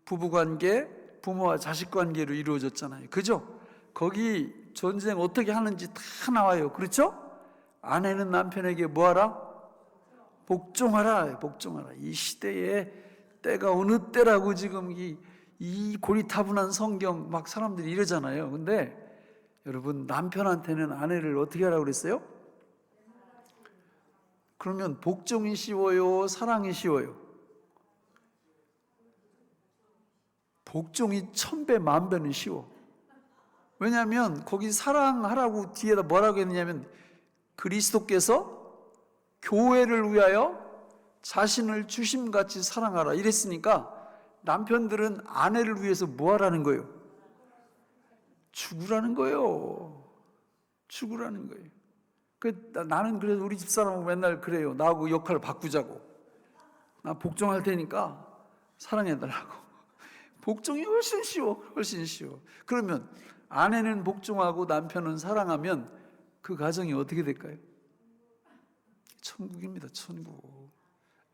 부부관계, 부모와 자식관계로 이루어졌잖아요. 그죠? 거기 전쟁 어떻게 하는지 다 나와요. 그렇죠? 아내는 남편에게 뭐하라? 복종하라. 이 시대에 때가 어느 때라고 지금 이 고리타분한 성경 막 사람들이 이러잖아요. 근데 여러분, 남편한테는 아내를 어떻게 하라고 그랬어요? 그러면 복종이 쉬워요? 사랑이 쉬워요? 복종이 1000배, 10,000배는 쉬워. 왜냐하면 거기 사랑하라고 뒤에다 뭐라고 했냐면 그리스도께서 교회를 위하여 자신을 주심같이 사랑하라 이랬으니까 남편들은 아내를 위해서 뭐 하라는 거예요? 죽으라는 거예요. 나는 그래서 우리 집사람하고 맨날 그래요. 나하고 역할을 바꾸자고. 나 복종할 테니까 사랑해달라고. 복종이 훨씬 쉬워. 그러면 아내는 복종하고 남편은 사랑하면 그 가정이 어떻게 될까요? 천국입니다. 천국.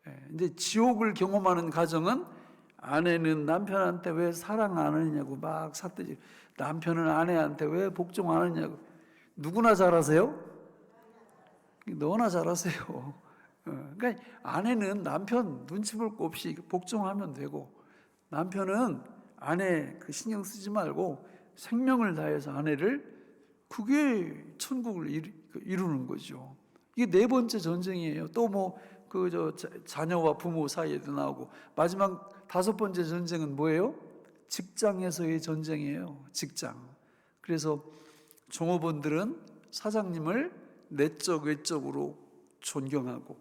근데 지옥을 경험하는 가정은 아내는 남편한테 왜 사랑 안 하느냐고 막 삿대지. 남편은 아내한테 왜 복종 안 하느냐고. 누구나 잘하세요? 너나 잘하세요. 그러니까 아내는 남편 눈치 볼 거 없이 복종하면 되고 남편은 아내 그 신경 쓰지 말고 생명을 다해서 아내를, 그게 천국을 이루는 거죠. 이게 네 번째 전쟁이에요. 또 뭐 자녀와 부모 사이에도 나오고, 마지막 다섯 번째 전쟁은 뭐예요? 직장에서의 전쟁이에요. 직장. 그래서 종업원들은 사장님을 내적 외적으로 존경하고,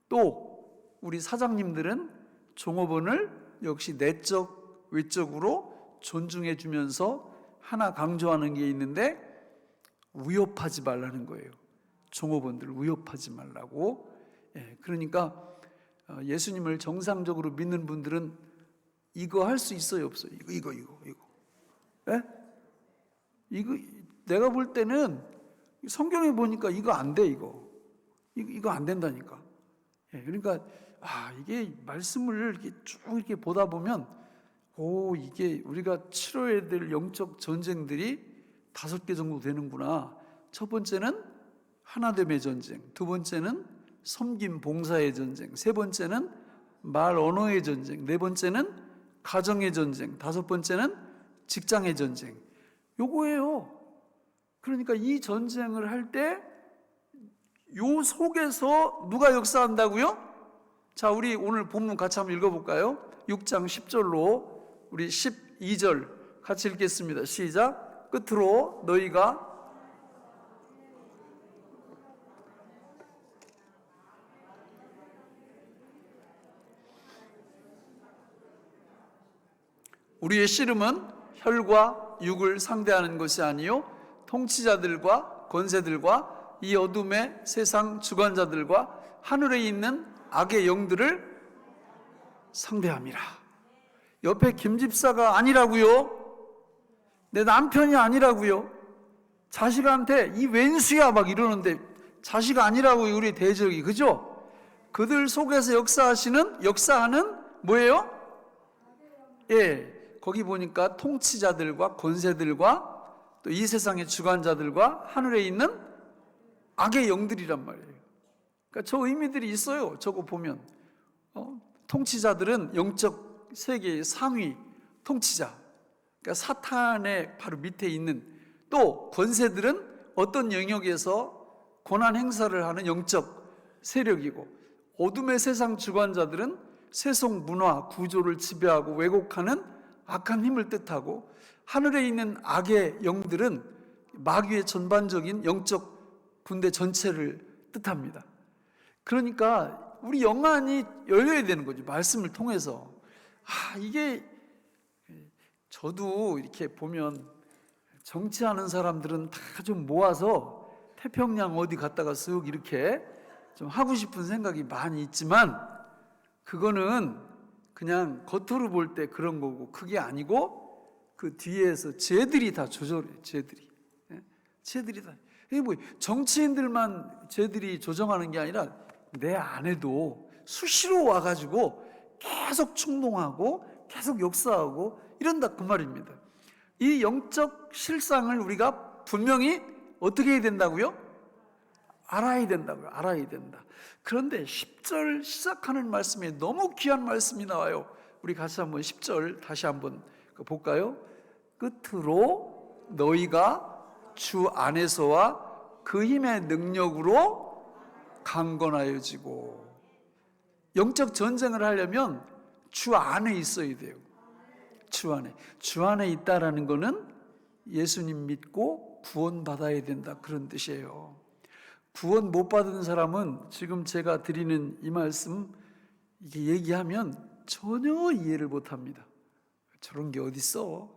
또 우리 사장님들은 종업원을 역시 내적 외적으로 존중해 주면서 하나 강조하는 게 있는데, 위협하지 말라는 거예요. 종업원들 위협하지 말라고. 그러니까 예수님을 정상적으로 믿는 분들은 이거 할 수 있어요, 없어요? 이거. 예? 이거 내가 볼 때는 성경에 보니까 이거 안 돼, 이거 안 된다니까. 그러니까 이게 말씀을 이렇게 쭉 이렇게 보다 보면, 이게 우리가 치러야 될 영적 전쟁들이 5개 정도 되는구나. 첫 번째는 하나됨의 전쟁, 두 번째는 섬김 봉사의 전쟁, 세 번째는 말 언어의 전쟁, 네 번째는 가정의 전쟁, 다섯 번째는 직장의 전쟁. 요거예요. 그러니까 이 전쟁을 할 때 요 속에서 누가 역사한다고요? 자, 우리 오늘 본문 같이 한번 읽어볼까요? 6장 10절로 우리 12절 같이 읽겠습니다. 시작. 끝으로 너희가 우리의 씨름은 혈과 육을 상대하는 것이 아니요 통치자들과 권세들과 이 어둠의 세상 주관자들과 하늘에 있는 악의 영들을 상대함이라. 옆에 김 집사가 아니라고요. 내 남편이 아니라고요. 자식한테 이 왼수야 막 이러는데 자식 아니라고요. 우리 대적이, 그죠? 그들 속에서 역사하는 뭐예요? 거기 보니까 통치자들과 권세들과 또 이 세상의 주관자들과 하늘에 있는 악의 영들이란 말이에요. 그러니까 저 의미들이 있어요. 저거 보면 통치자들은 영적 세계의 상위 통치자, 그러니까 사탄의 바로 밑에 있는, 또 권세들은 어떤 영역에서 권한 행사를 하는 영적 세력이고, 어둠의 세상 주관자들은 세속 문화 구조를 지배하고 왜곡하는 악한 힘을 뜻하고, 하늘에 있는 악의 영들은 마귀의 전반적인 영적 군대 전체를 뜻합니다. 그러니까 우리 영안이 열려야 되는 거죠. 말씀을 통해서. 이게 저도 이렇게 보면 정치하는 사람들은 다 좀 모아서 태평양 어디 갔다가 쓱 이렇게 좀 하고 싶은 생각이 많이 있지만, 그거는 그냥 겉으로 볼 때 그런 거고, 그게 아니고 그 뒤에서 쟤들이 다 조절해요. 쟤들이 다. 이게 뭐 정치인들만 쟤들이 조정하는 게 아니라 내 안에도 수시로 와가지고 계속 충동하고 계속 역사하고 이런다, 그 말입니다. 이 영적 실상을 우리가 분명히 어떻게 해야 된다고요? 알아야 된다고요. 알아야 된다. 그런데 10절 시작하는 말씀에 너무 귀한 말씀이 나와요. 우리 같이 한번 10절 다시 한번 볼까요? 끝으로 너희가 주 안에서와 그 힘의 능력으로 강건하여지고. 영적 전쟁을 하려면 주 안에 있어야 돼요. 주 안에 있다라는 거는 예수님 믿고 구원받아야 된다, 그런 뜻이에요. 구원 못 받은 사람은 지금 제가 드리는 이 말씀 이게 얘기하면 전혀 이해를 못 합니다. 저런 게 어딨어?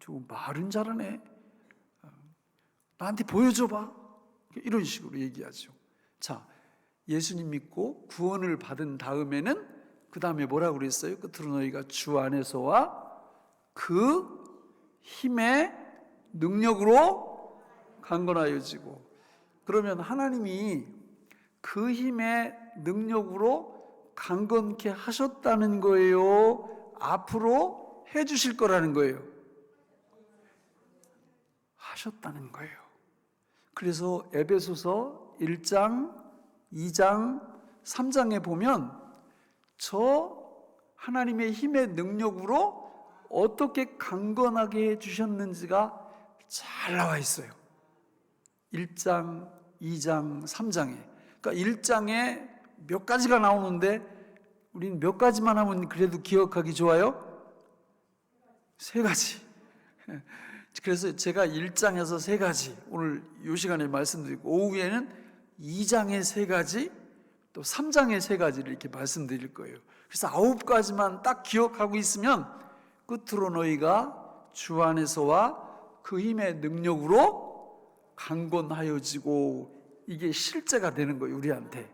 저 말은 잘하네. 나한테 보여줘봐. 이런 식으로 얘기하죠. 자, 예수님 믿고 구원을 받은 다음에는 그 다음에 뭐라고 그랬어요? 끝으로 너희가 주 안에서와 그 힘의 능력으로 강건하여지고. 그러면 하나님이 그 힘의 능력으로 강건케 하셨다는 거예요? 앞으로 해주실 거라는 거예요? 하셨다는 거예요. 그래서 에베소서 1장, 2장, 3장에 보면 저 하나님의 힘의 능력으로 어떻게 강건하게 해주셨는지가 잘 나와 있어요. 1장, 2장, 3장에. 그러니까 1장에 몇 가지가 나오는데 우리는 몇 가지만 하면 그래도 기억하기 좋아요? 3가지. 그래서 제가 1장에서 3가지 오늘 이 시간에 말씀드리고, 오후에는 2장의 3가지, 또 3장의 3가지를 이렇게 말씀드릴 거예요. 그래서 9가지만 딱 기억하고 있으면 끝으로 너희가 주 안에서와 그 힘의 능력으로 강건하여지고, 이게 실제가 되는 거예요, 우리한테.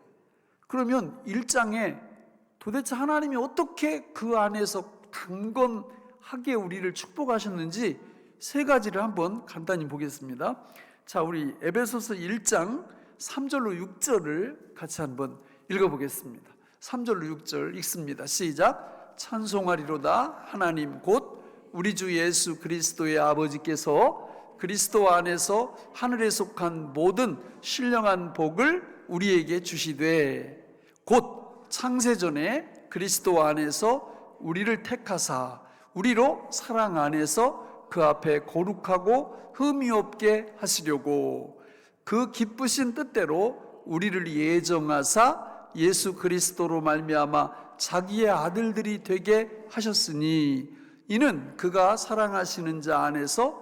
그러면 1장에 도대체 하나님이 어떻게 그 안에서 강건하게 우리를 축복하셨는지 3가지를 한번 간단히 보겠습니다. 자, 우리 에베소서 1장 3절로 6절을 같이 한번 읽어보겠습니다. 3절로 6절 읽습니다. 시작. 찬송하리로다 하나님 곧 우리 주 예수 그리스도의 아버지께서 그리스도 안에서 하늘에 속한 모든 신령한 복을 우리에게 주시되, 곧 창세전에 그리스도 안에서 우리를 택하사 우리로 사랑 안에서 그 앞에 거룩하고 흠이 없게 하시려고 그 기쁘신 뜻대로 우리를 예정하사 예수 그리스도로 말미암아 자기의 아들들이 되게 하셨으니, 이는 그가 사랑하시는 자 안에서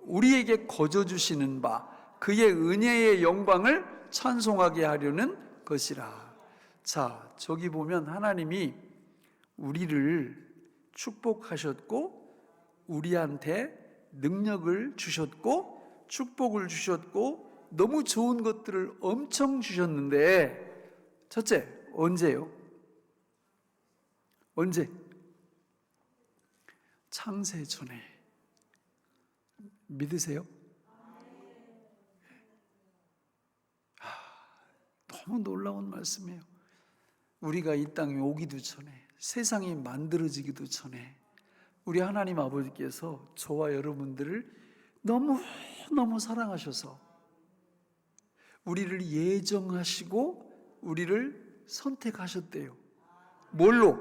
우리에게 거저 주시는 바 그의 은혜의 영광을 찬송하게 하려는 것이라. 자, 저기 보면 하나님이 우리를 축복하셨고, 우리한테 능력을 주셨고, 축복을 주셨고, 너무 좋은 것들을 엄청 주셨는데, 첫째, 언제요? 언제? 창세 전에. 믿으세요? 너무 놀라운 말씀이에요. 우리가 이 땅에 오기도 전에, 세상이 만들어지기도 전에 우리 하나님 아버지께서 저와 여러분들을 너무너무 사랑하셔서 우리를 예정하시고 우리를 선택하셨대요. 뭘로?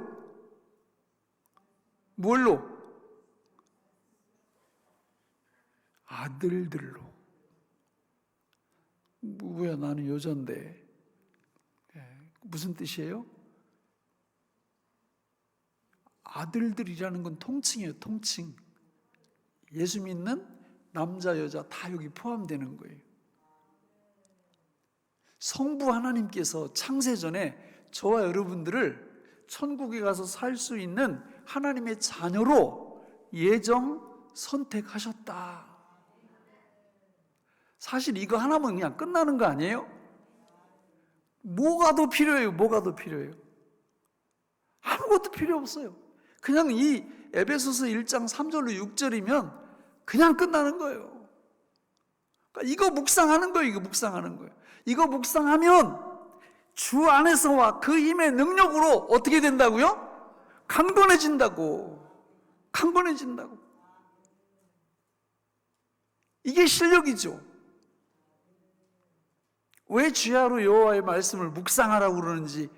아들들로. 뭐야, 나는 여잔데. 무슨 뜻이에요? 아들들이라는 건 통칭이에요, 통칭. 예수 믿는 남자, 여자 다 여기 포함되는 거예요. 성부 하나님께서 창세전에 저와 여러분들을 천국에 가서 살 수 있는 하나님의 자녀로 예정 선택하셨다. 사실 이거 하나면 그냥 끝나는 거 아니에요? 뭐가 더 필요해요? 뭐가 더 필요해요? 아무것도 필요 없어요. 그냥 이 에베소서 1장 3절로 6절이면 그냥 끝나는 거예요. 그러니까 이거 묵상하는 거예요. 이거 묵상하는 거예요. 이거 묵상하면 주 안에서와 그 힘의 능력으로 어떻게 된다고요? 강건해진다고. 강건해진다고. 이게 실력이죠. 왜 주야로 여호와의 말씀을 묵상하라고 그러는지,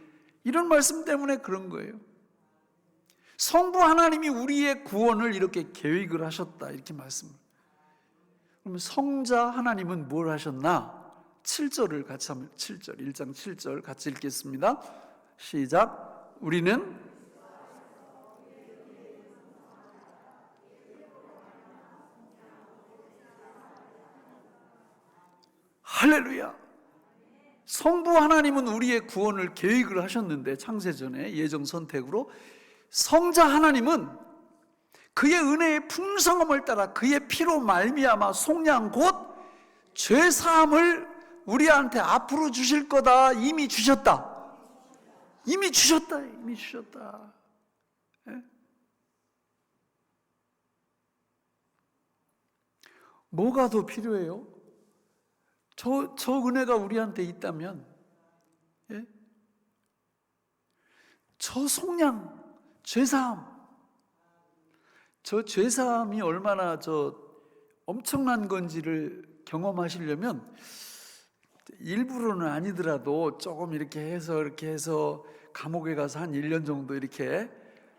이런 말씀 때문에 그런 거예요. 성부 하나님이 우리의 구원을 이렇게 계획을 하셨다, 이렇게 말씀을. 그러면 성자 하나님은 뭘 하셨나? 7절을 같이 한번, 7절, 1장 7절 같이 읽겠습니다. 시작. 우리는 할렐루야. 성부 하나님은 우리의 구원을 계획을 하셨는데, 창세전에 예정 선택으로. 성자 하나님은 그의 은혜의 풍성함을 따라 그의 피로 말미암아 속량 곧 죄사함을 우리한테 앞으로 주실 거다. 이미 주셨다. 이미 주셨다. 이미 주셨다. 예? 뭐가 더 필요해요? 저 은혜가 우리한테 있다면, 예? 저 속량, 죄사함, 저 죄사함이 얼마나 엄청난 건지를 경험하시려면 일부러는 아니더라도 조금 이렇게 해서 감옥에 가서 한 1년 정도 이렇게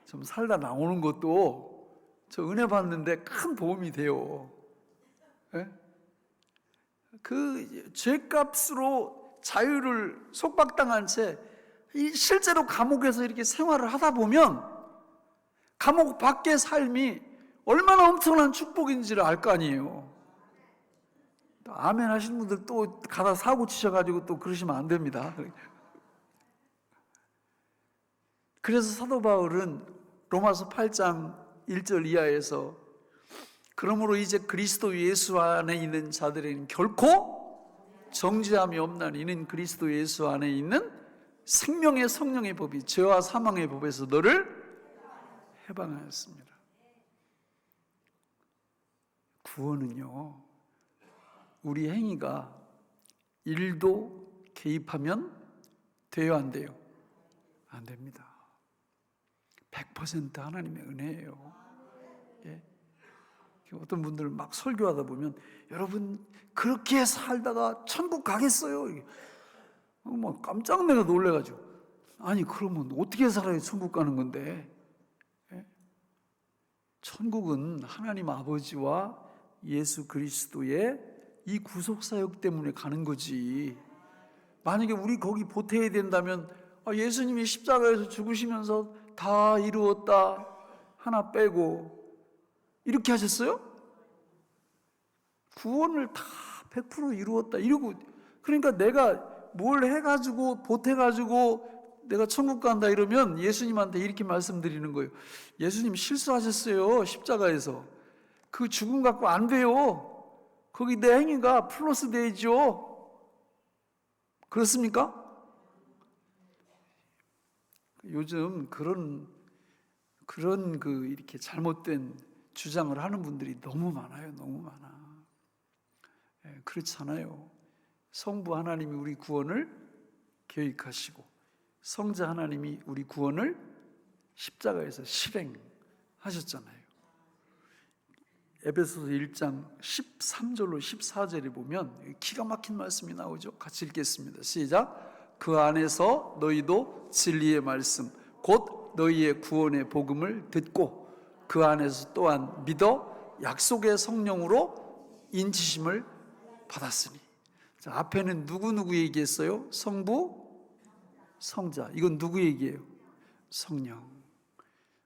좀 살다 나오는 것도 저 은혜 받는데 큰 도움이 돼요. 예? 그 죄값으로 자유를 속박당한 채 실제로 감옥에서 이렇게 생활을 하다 보면 감옥 밖의 삶이 얼마나 엄청난 축복인지를 알 거 아니에요. 아멘 하시는 분들 또 가다 사고 치셔가지고 또 그러시면 안 됩니다. 그래서 사도 바울은 로마서 8장 1절 이하에서 그러므로 이제 그리스도 예수 안에 있는 자들에게는 결코 정죄함이 없나니 이는 그리스도 예수 안에 있는 생명의 성령의 법이 죄와 사망의 법에서 너를 해방하였습니다. 구원은요, 우리 행위가 1도 개입하면 돼요, 안 돼요? 안 됩니다. 100% 하나님의 은혜예요. 예? 어떤 분들은 막 설교하다 보면 여러분 그렇게 살다가 천국 가겠어요? 막 깜짝 내가 놀래가지고 아니 그러면 어떻게 살아야 천국 가는 건데? 예? 천국은 하나님 아버지와 예수 그리스도의 이 구속사역 때문에 가는 거지. 만약에 우리 거기 보태야 된다면 예수님이 십자가에서 죽으시면서 다 이루었다 하나 빼고 이렇게 하셨어요? 구원을 다 100% 이루었다 이러고, 그러니까 내가 뭘 해가지고 보태가지고 내가 천국 간다 이러면 예수님한테 이렇게 말씀드리는 거예요. 예수님 실수하셨어요. 십자가에서 그 죽음 갖고 안 돼요. 거기 내 행위가 플러스 되죠. 그렇습니까? 요즘 그런 이렇게 잘못된 주장을 하는 분들이 너무 많아요. 너무 많아. 그렇잖아요. 성부 하나님이 우리 구원을 계획하시고 성자 하나님이 우리 구원을 십자가에서 실행하셨잖아요. 에베소서 1장 13절로 14절에 보면 기가 막힌 말씀이 나오죠. 같이 읽겠습니다. 시작. 그 안에서 너희도 진리의 말씀 곧 너희의 구원의 복음을 듣고 그 안에서 또한 믿어 약속의 성령으로 인치심을 받았으니. 자, 앞에는 누구 얘기했어요? 성부, 성자. 이건 누구 얘기예요? 성령.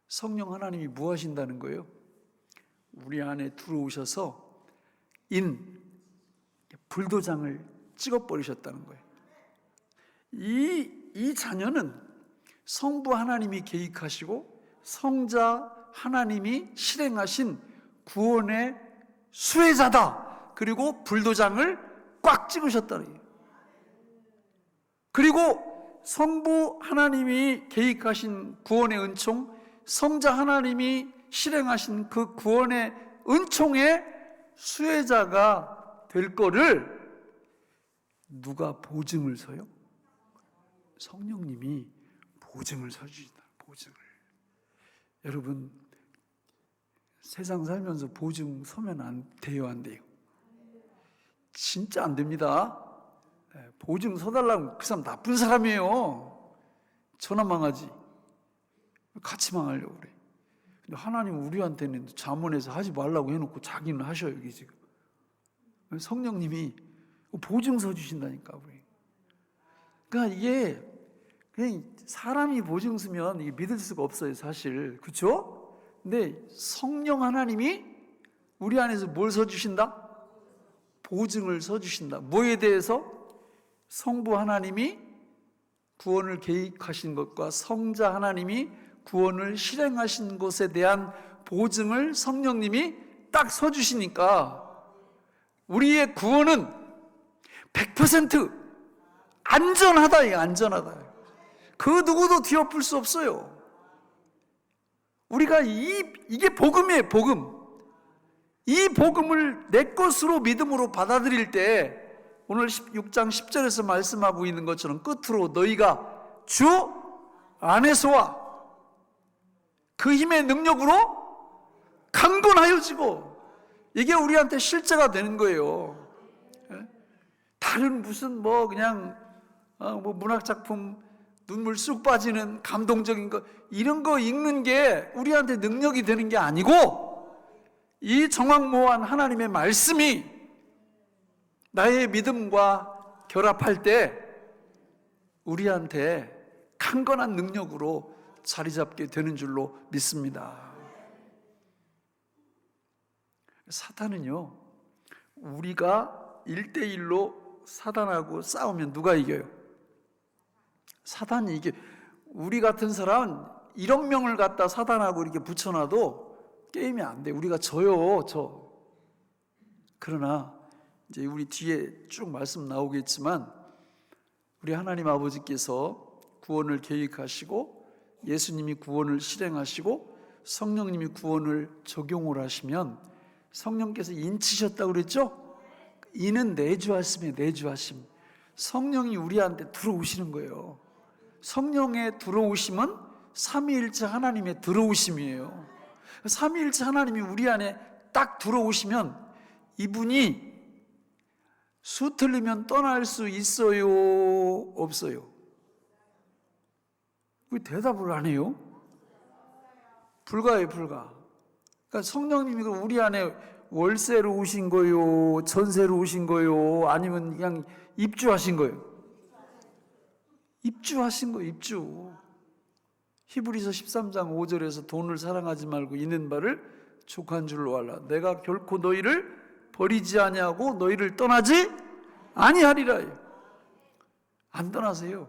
성령 하나님이 뭐 하신다는 거예요? 우리 안에 들어오셔서 불도장을 찍어버리셨다는 거예요. 이 자녀는 성부 하나님이 계획하시고 성자 하나님이 실행하신 구원의 수혜자다. 그리고 불도장을 꽉 찍으셨다는 거예요. 그리고 성부 하나님이 계획하신 구원의 은총, 성자 하나님이 실행하신 그 구원의 은총의 수혜자가 될 거를 누가 보증을 서요? 성령님이 보증을 서주신다. 보증을. 여러분 세상 살면서 보증 서면 안 돼요, 안 돼요? 진짜 안 됩니다. 보증 서달라면 그 사람 나쁜 사람이에요. 전화 망하지. 같이 망하려고 그래. 근데 하나님은 우리한테는 잠언에서 하지 말라고 해놓고 자기는 하셔요. 이게 지금 성령님이 보증 서주신다니까. 우리. 그러니까 이게 그냥 사람이 보증 서면 이게 믿을 수가 없어요, 사실. 그렇죠? 근데 성령 하나님이 우리 안에서 뭘 서주신다? 보증을 서주신다. 뭐에 대해서? 성부 하나님이 구원을 계획하신 것과 성자 하나님이 구원을 실행하신 것에 대한 보증을 성령님이 딱 서주시니까 우리의 구원은 100% 안전하다. 이게 안전하다. 그 누구도 뒤엎을 수 없어요. 우리가 이게 복음이에요. 복음. 이 복음을 내 것으로 믿음으로 받아들일 때 오늘 6장 10절에서 말씀하고 있는 것처럼 끝으로 너희가 주 안에서와 그 힘의 능력으로 강건하여지고, 이게 우리한테 실제가 되는 거예요. 다른 무슨 그냥 문학 작품 눈물 쑥 빠지는 감동적인 거 이런 거 읽는 게 우리한테 능력이 되는 게 아니고 이 정확무한 하나님의 말씀이 나의 믿음과 결합할 때 우리한테 강건한 능력으로 자리 잡게 되는 줄로 믿습니다. 사탄은요, 우리가 1대1로 사단하고 싸우면 누가 이겨요? 사단이 이겨. 우리 같은 사람은 1억 명을 갖다 사단하고 이렇게 붙여놔도 게임이 안 돼. 우리가 져요, 져. 그러나 이제 우리 뒤에 쭉 말씀 나오겠지만 우리 하나님 아버지께서 구원을 계획하시고 예수님이 구원을 실행하시고 성령님이 구원을 적용을 하시면 성령께서 인치셨다고 그랬죠? 이는 내주하심이에요. 내주하심. 성령이 우리한테 들어오시는 거예요. 성령의 들어오심은 삼위일체 하나님의 들어오심이에요. 삼위일체 하나님이 우리 안에 딱 들어오시면 이분이 수 틀리면 떠날 수 있어요? 없어요? 왜 대답을 안 해요? 불가해요, 불가. 그러니까 성령님이 우리 안에 월세로 오신 거요? 전세로 오신 거요? 아니면 그냥 입주하신 거예요? 입주하신 거예요, 입주. 히브리서 13장 5절에서 돈을 사랑하지 말고 있는 바를 족한 줄로 알라. 내가 결코 너희를 버리지 아니하고 너희를 떠나지 아니하리라. 안 떠나세요.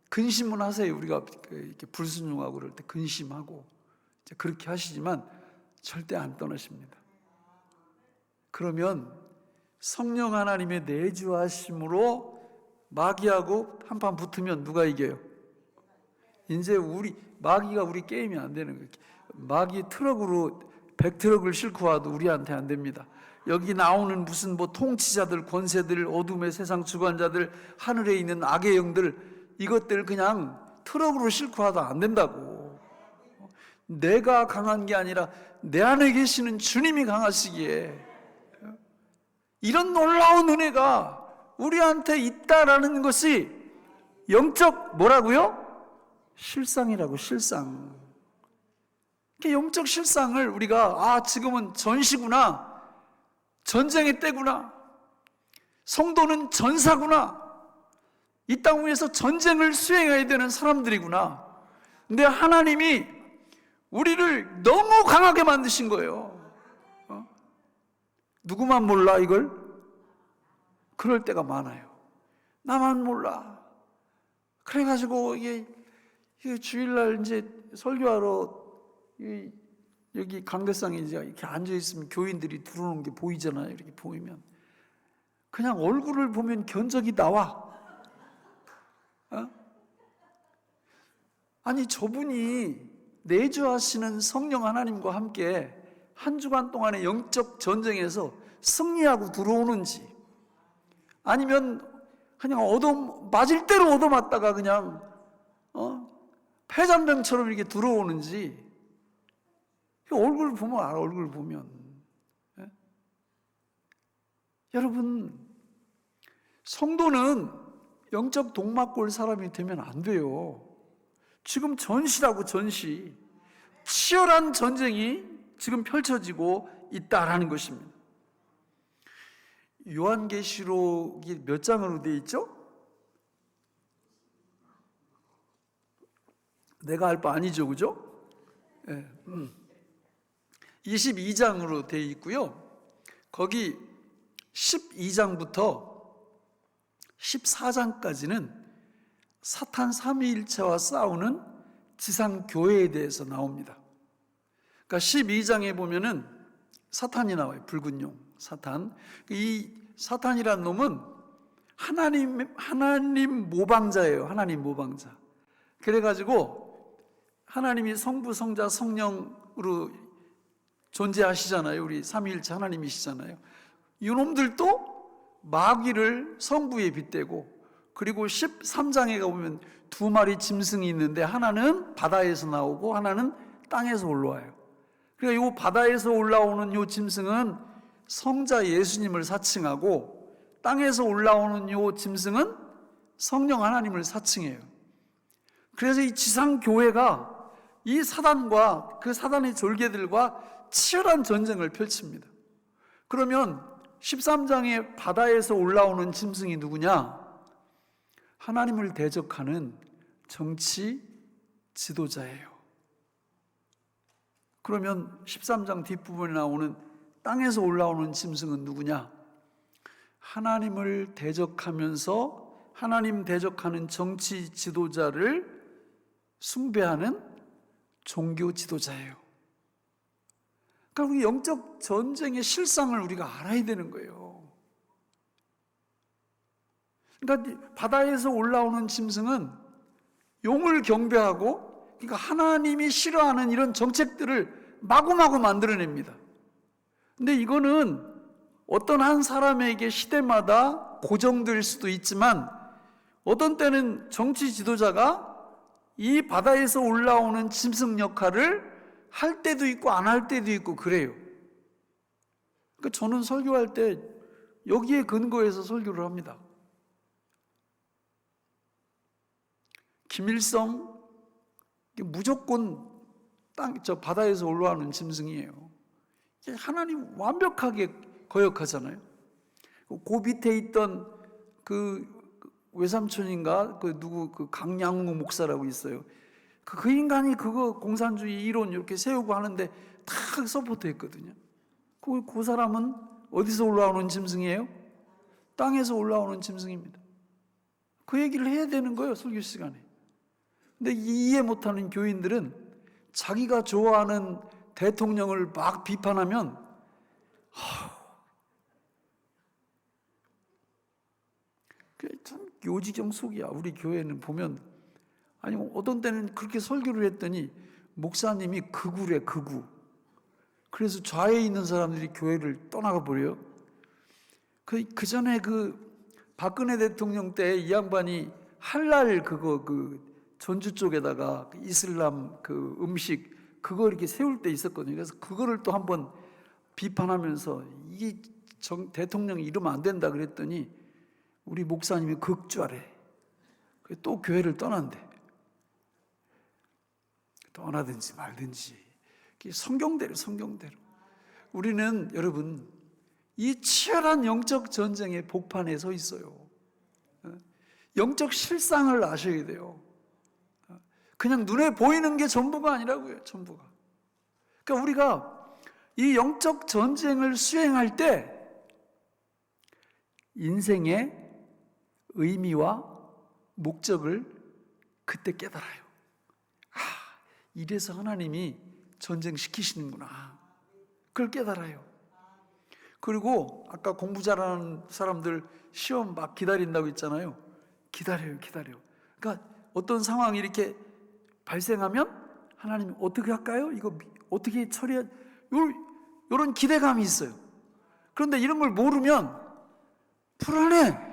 근심은 하세요. 우리가 이렇게 불순종하고 그럴 때 근심하고 그렇게 하시지만 절대 안 떠나십니다. 그러면 성령 하나님의 내주하심으로 마귀하고 한판 붙으면 누가 이겨요? 이제 마귀가 우리 게임이 안 되는 거예요. 마귀 트럭으로 100트럭을 싣고 와도 우리한테 안 됩니다. 여기 나오는 무슨 뭐 통치자들, 권세들, 어둠의 세상 주관자들, 하늘에 있는 악의 영들, 이것들 그냥 트럭으로 싣고 와도 안 된다고. 내가 강한 게 아니라 내 안에 계시는 주님이 강하시기에 이런 놀라운 은혜가 우리한테 있다라는 것이 영적 뭐라고요? 실상이라고. 실상. 영적 실상을 우리가 지금은 전시구나, 전쟁의 때구나, 성도는 전사구나, 이 땅 위에서 전쟁을 수행해야 되는 사람들이구나. 근데 하나님이 우리를 너무 강하게 만드신 거예요. 누구만 몰라 이걸? 그럴 때가 많아요. 나만 몰라. 그래가지고 이게 주일날 이제 설교하러 여기 강대상에 이제 이렇게 앉아 있으면 교인들이 들어오는 게 보이잖아요. 이렇게 보이면 그냥 얼굴을 보면 견적이 나와. 아니 저분이 내주하시는 성령 하나님과 함께 한 주간 동안의 영적 전쟁에서 승리하고 들어오는지, 아니면 그냥 맞을 대로 얻어맞다가 그냥 패잔병처럼 이렇게 들어오는지 얼굴 보면 알아. 얼굴 보면. 여러분, 성도는 영적 동막골 사람이 되면 안 돼요. 지금 전시라고. 전시. 치열한 전쟁이 지금 펼쳐지고 있다라는 것입니다. 요한계시록이 몇 장으로 되어 있죠? 내가 알 바 아니죠, 그죠? 22장으로 되어 있고요. 거기 12장부터 14장까지는 사탄 삼위일체와 싸우는 지상교회에 대해서 나옵니다. 그러니까 12장에 보면은 사탄이 나와요. 붉은 용, 사탄. 이 사탄이란 놈은 하나님 모방자예요. 하나님 모방자. 그래가지고 하나님이 성부, 성자, 성령으로 존재하시잖아요. 우리 삼위일체 하나님이시잖아요. 이놈들도 마귀를 성부에 빗대고, 그리고 13장에 가보면 두 마리 짐승이 있는데 하나는 바다에서 나오고 하나는 땅에서 올라와요. 그러니까 이 바다에서 올라오는 이 짐승은 성자 예수님을 사칭하고, 땅에서 올라오는 이 짐승은 성령 하나님을 사칭해요. 그래서 이 지상교회가 이 사단과 그 사단의 졸개들과 치열한 전쟁을 펼칩니다. 그러면 13장의 바다에서 올라오는 짐승이 누구냐? 하나님을 대적하는 정치 지도자예요. 그러면 13장 뒷부분에 나오는 땅에서 올라오는 짐승은 누구냐? 하나님을 대적하면서 하나님 대적하는 정치 지도자를 숭배하는 종교 지도자예요. 그러니까 우리 영적 전쟁의 실상을 우리가 알아야 되는 거예요. 그러니까 바다에서 올라오는 짐승은 용을 경배하고, 그러니까 하나님이 싫어하는 이런 정책들을 마구마구 만들어냅니다. 근데 이거는 어떤 한 사람에게 시대마다 고정될 수도 있지만, 어떤 때는 정치 지도자가 이 바다에서 올라오는 짐승 역할을 할 때도 있고 안 할 때도 있고 그래요. 그러니까 저는 설교할 때 여기에 근거해서 설교를 합니다. 김일성 무조건 저 바다에서 올라오는 짐승이에요. 하나님 완벽하게 거역하잖아요. 그 밑에 있던 그 외삼촌인가 그 강양무 목사라고 있어요. 그 인간이 그거 공산주의 이론 이렇게 세우고 하는데 다 서포트했거든요. 그 사람은 어디서 올라오는 짐승이에요? 땅에서 올라오는 짐승입니다. 그 얘기를 해야 되는 거예요, 설교 시간에. 근데 이해 못하는 교인들은 자기가 좋아하는 대통령을 막 비판하면 참 요지경속이야. 우리 교회는 보면, 아니 어떤 때는 그렇게 설교를 했더니 목사님이 극우래, 극우. 그래서 좌에 있는 사람들이 교회를 떠나가 버려요. 그 전에 박근혜 대통령 때 이 양반이 할랄 전주 쪽에다가 이슬람 음식 그거 이렇게 세울 때 있었거든요. 그래서 그거를 또 한번 비판하면서 이게 대통령이 이러면 안 된다 그랬더니 우리 목사님이 극좌래. 또 교회를 떠난대. 떠나든지 말든지. 성경대로. 우리는 여러분 이 치열한 영적 전쟁의 복판에 서 있어요. 영적 실상을 아셔야 돼요. 그냥 눈에 보이는 게 전부가 아니라고요. 전부가. 그러니까 우리가 이 영적 전쟁을 수행할 때 인생의 의미와 목적을 그때 깨달아요. 이래서 하나님이 전쟁시키시는구나. 그걸 깨달아요. 그리고 아까 공부 잘하는 사람들 시험 막 기다린다고 했잖아요. 기다려요. 그러니까 어떤 상황이 이렇게 발생하면 하나님이 어떻게 할까요? 이거 어떻게 처리해? 이런 기대감이 있어요. 그런데 이런 걸 모르면 불안해.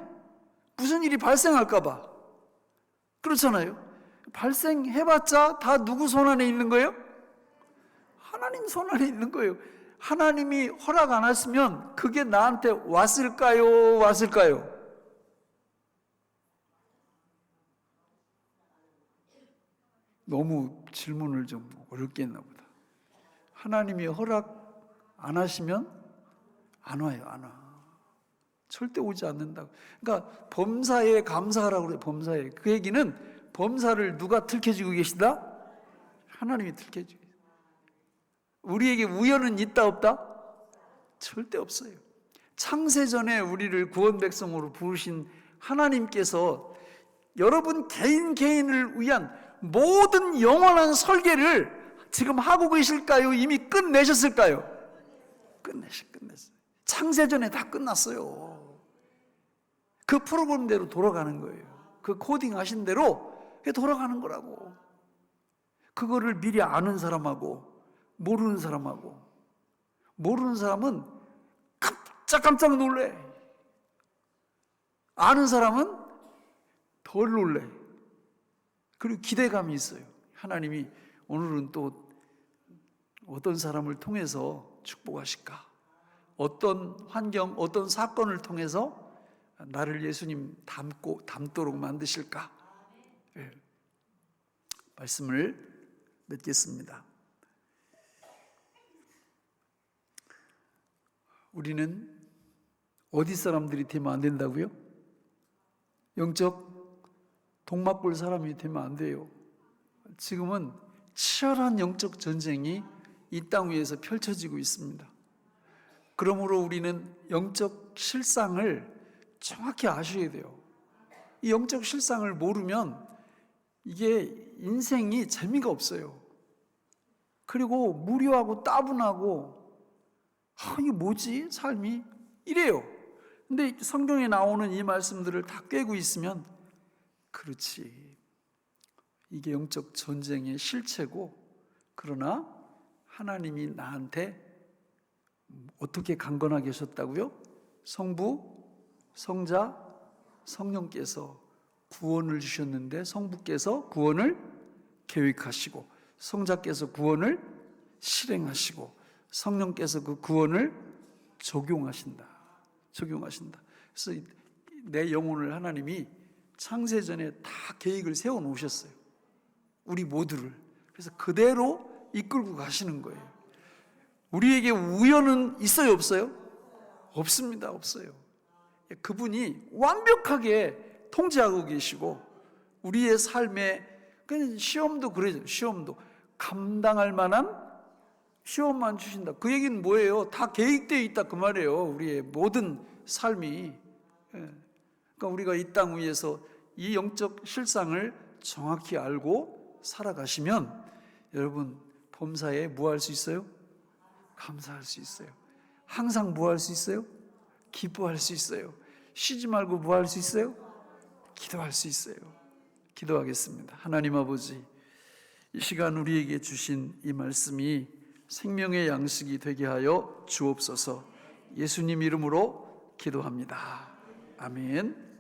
무슨 일이 발생할까 봐. 그렇잖아요. 발생해봤자 다 누구 손 안에 있는 거예요? 하나님 손 안에 있는 거예요. 하나님이 허락 안 했으면 그게 나한테 왔을까요? 너무 질문을 좀 어렵게 했나 보다. 하나님이 허락 안 하시면 안 와요. 안 와. 절대 오지 않는다고. 그러니까 범사에 감사하라고 그래요. 범사에. 그 얘기는 범사를 누가 틀켜지고 계시다? 하나님이 틀켜지고 계시다. 우리에게 우연은 있다 없다? 절대 없어요. 창세전에 우리를 구원 백성으로 부르신 하나님께서 여러분 개인을 위한 모든 영원한 설계를 지금 하고 계실까요? 이미 끝내셨을까요? 끝냈어요. 창세전에 다 끝났어요. 그 프로그램대로 돌아가는 거예요. 그 코딩 하신 대로 돌아가는 거라고. 그거를 미리 아는 사람하고 모르는 사람은 깜짝 놀래. 아는 사람은 덜 놀래. 그리고 기대감이 있어요. 하나님이 오늘은 또 어떤 사람을 통해서 축복하실까? 어떤 환경, 어떤 사건을 통해서 나를 예수님 닮도록 만드실까? 네. 말씀을 맺겠습니다. 우리는 어디 사람들이 되면 안 된다고요? 영적 동막골 사람이 되면 안 돼요. 지금은 치열한 영적 전쟁이 이 땅 위에서 펼쳐지고 있습니다. 그러므로 우리는 영적 실상을 정확히 아셔야 돼요. 이 영적 실상을 모르면 이게 인생이 재미가 없어요. 그리고 무료하고 따분하고 이게 뭐지? 삶이 이래요. 근데 성경에 나오는 이 말씀들을 다 꿰고 있으면 그렇지, 이게 영적 전쟁의 실체고, 그러나 하나님이 나한테 어떻게 강건하게 하셨다고요? 성부, 성자, 성령께서 구원을 주셨는데 성부께서 구원을 계획하시고 성자께서 구원을 실행하시고 성령께서 그 구원을 적용하신다. 그래서 내 영혼을 하나님이 창세전에 다 계획을 세워 놓으셨어요. 우리 모두를. 그래서 그대로 이끌고 가시는 거예요. 우리에게 우연은 있어요, 없어요? 없습니다, 없어요. 그분이 완벽하게 통제하고 계시고 우리의 삶에, 시험도 그래요. 시험도 감당할 만한 시험만 주신다. 그 얘기는 뭐예요? 다 계획되어 있다 그 말이에요. 우리의 모든 삶이. 그러니까 우리가 이 땅 위에서 이 영적 실상을 정확히 알고 살아가시면 여러분 범사에 뭐 할 수 있어요? 감사할 수 있어요. 항상 뭐 할 수 있어요? 기뻐할 수 있어요. 쉬지 말고 뭐 할 수 있어요? 기도할 수 있어요. 기도하겠습니다. 하나님 아버지, 이 시간 우리에게 주신 이 말씀이 생명의 양식이 되게 하여 주옵소서. 예수님 이름으로 기도합니다. 아멘.